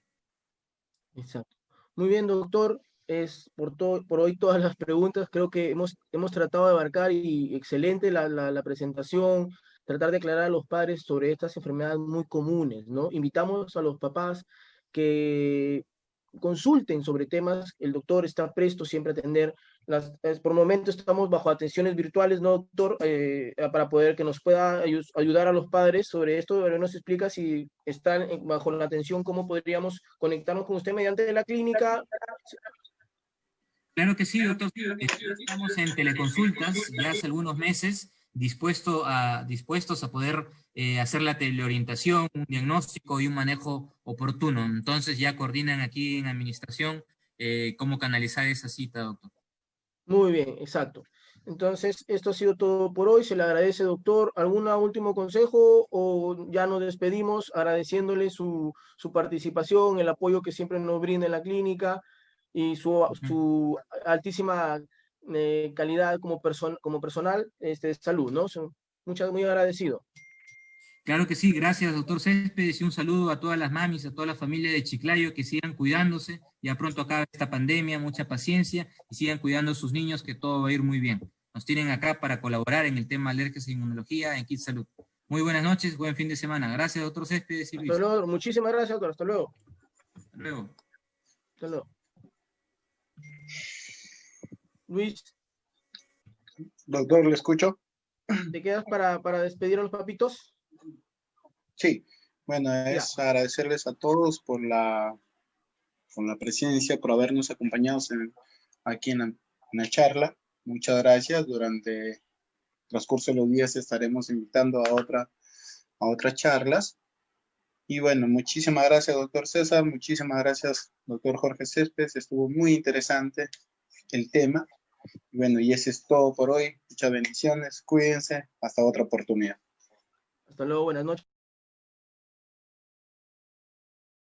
A: Exacto. Muy bien, doctor. Es por hoy todas las preguntas. Creo que hemos tratado de abarcar, y excelente la presentación, tratar de aclarar a los padres sobre estas enfermedades muy comunes, ¿no? Invitamos a los papás que consulten sobre temas. El doctor está presto siempre a atender. Por el momento estamos bajo atenciones virtuales, ¿no, doctor? Para poder que nos pueda ayudar a los padres sobre esto. Pero nos explica, si están bajo la atención, cómo podríamos conectarnos con usted mediante la clínica.
B: Claro que sí, doctor. Estamos en teleconsultas ya hace algunos meses, dispuestos a poder hacer la teleorientación, un diagnóstico y un manejo oportuno. Entonces ya coordinan aquí en administración cómo canalizar esa cita, doctor.
A: Muy bien, exacto. Entonces, esto ha sido todo por hoy. Se le agradece, doctor. ¿Algún último consejo o ya nos despedimos agradeciéndole su participación, el apoyo que siempre nos brinda en la clínica y su altísima calidad como personal de salud, ¿no? Muy agradecido.
B: Claro que sí, gracias, doctor Céspedes, y un saludo a todas las mamis, a toda la familia de Chiclayo, que sigan cuidándose. Ya pronto acaba esta pandemia, mucha paciencia, y sigan cuidando a sus niños, que todo va a ir muy bien. Nos tienen acá para colaborar en el tema alergias e inmunología en Kids Salud. Muy buenas noches, buen fin de semana. Gracias, doctor Céspedes y Luis.
A: Hasta luego. Muchísimas gracias, doctor. Hasta luego.
B: Hasta luego.
A: Hasta luego. Luis,
C: Doctor, ¿le escucho?
A: ¿te quedas para despedir a los papitos?
C: Sí, bueno, es agradecerles a todos por la presencia, por habernos acompañado aquí en la charla. Muchas gracias. Durante el transcurso de los días estaremos invitando a otras charlas. Y bueno, muchísimas gracias, doctor César. Muchísimas gracias, doctor Jorge Céspedes. Estuvo muy interesante el tema. Y bueno, y eso es todo por hoy. Muchas bendiciones. Cuídense. Hasta otra oportunidad.
A: Hasta luego. Buenas noches.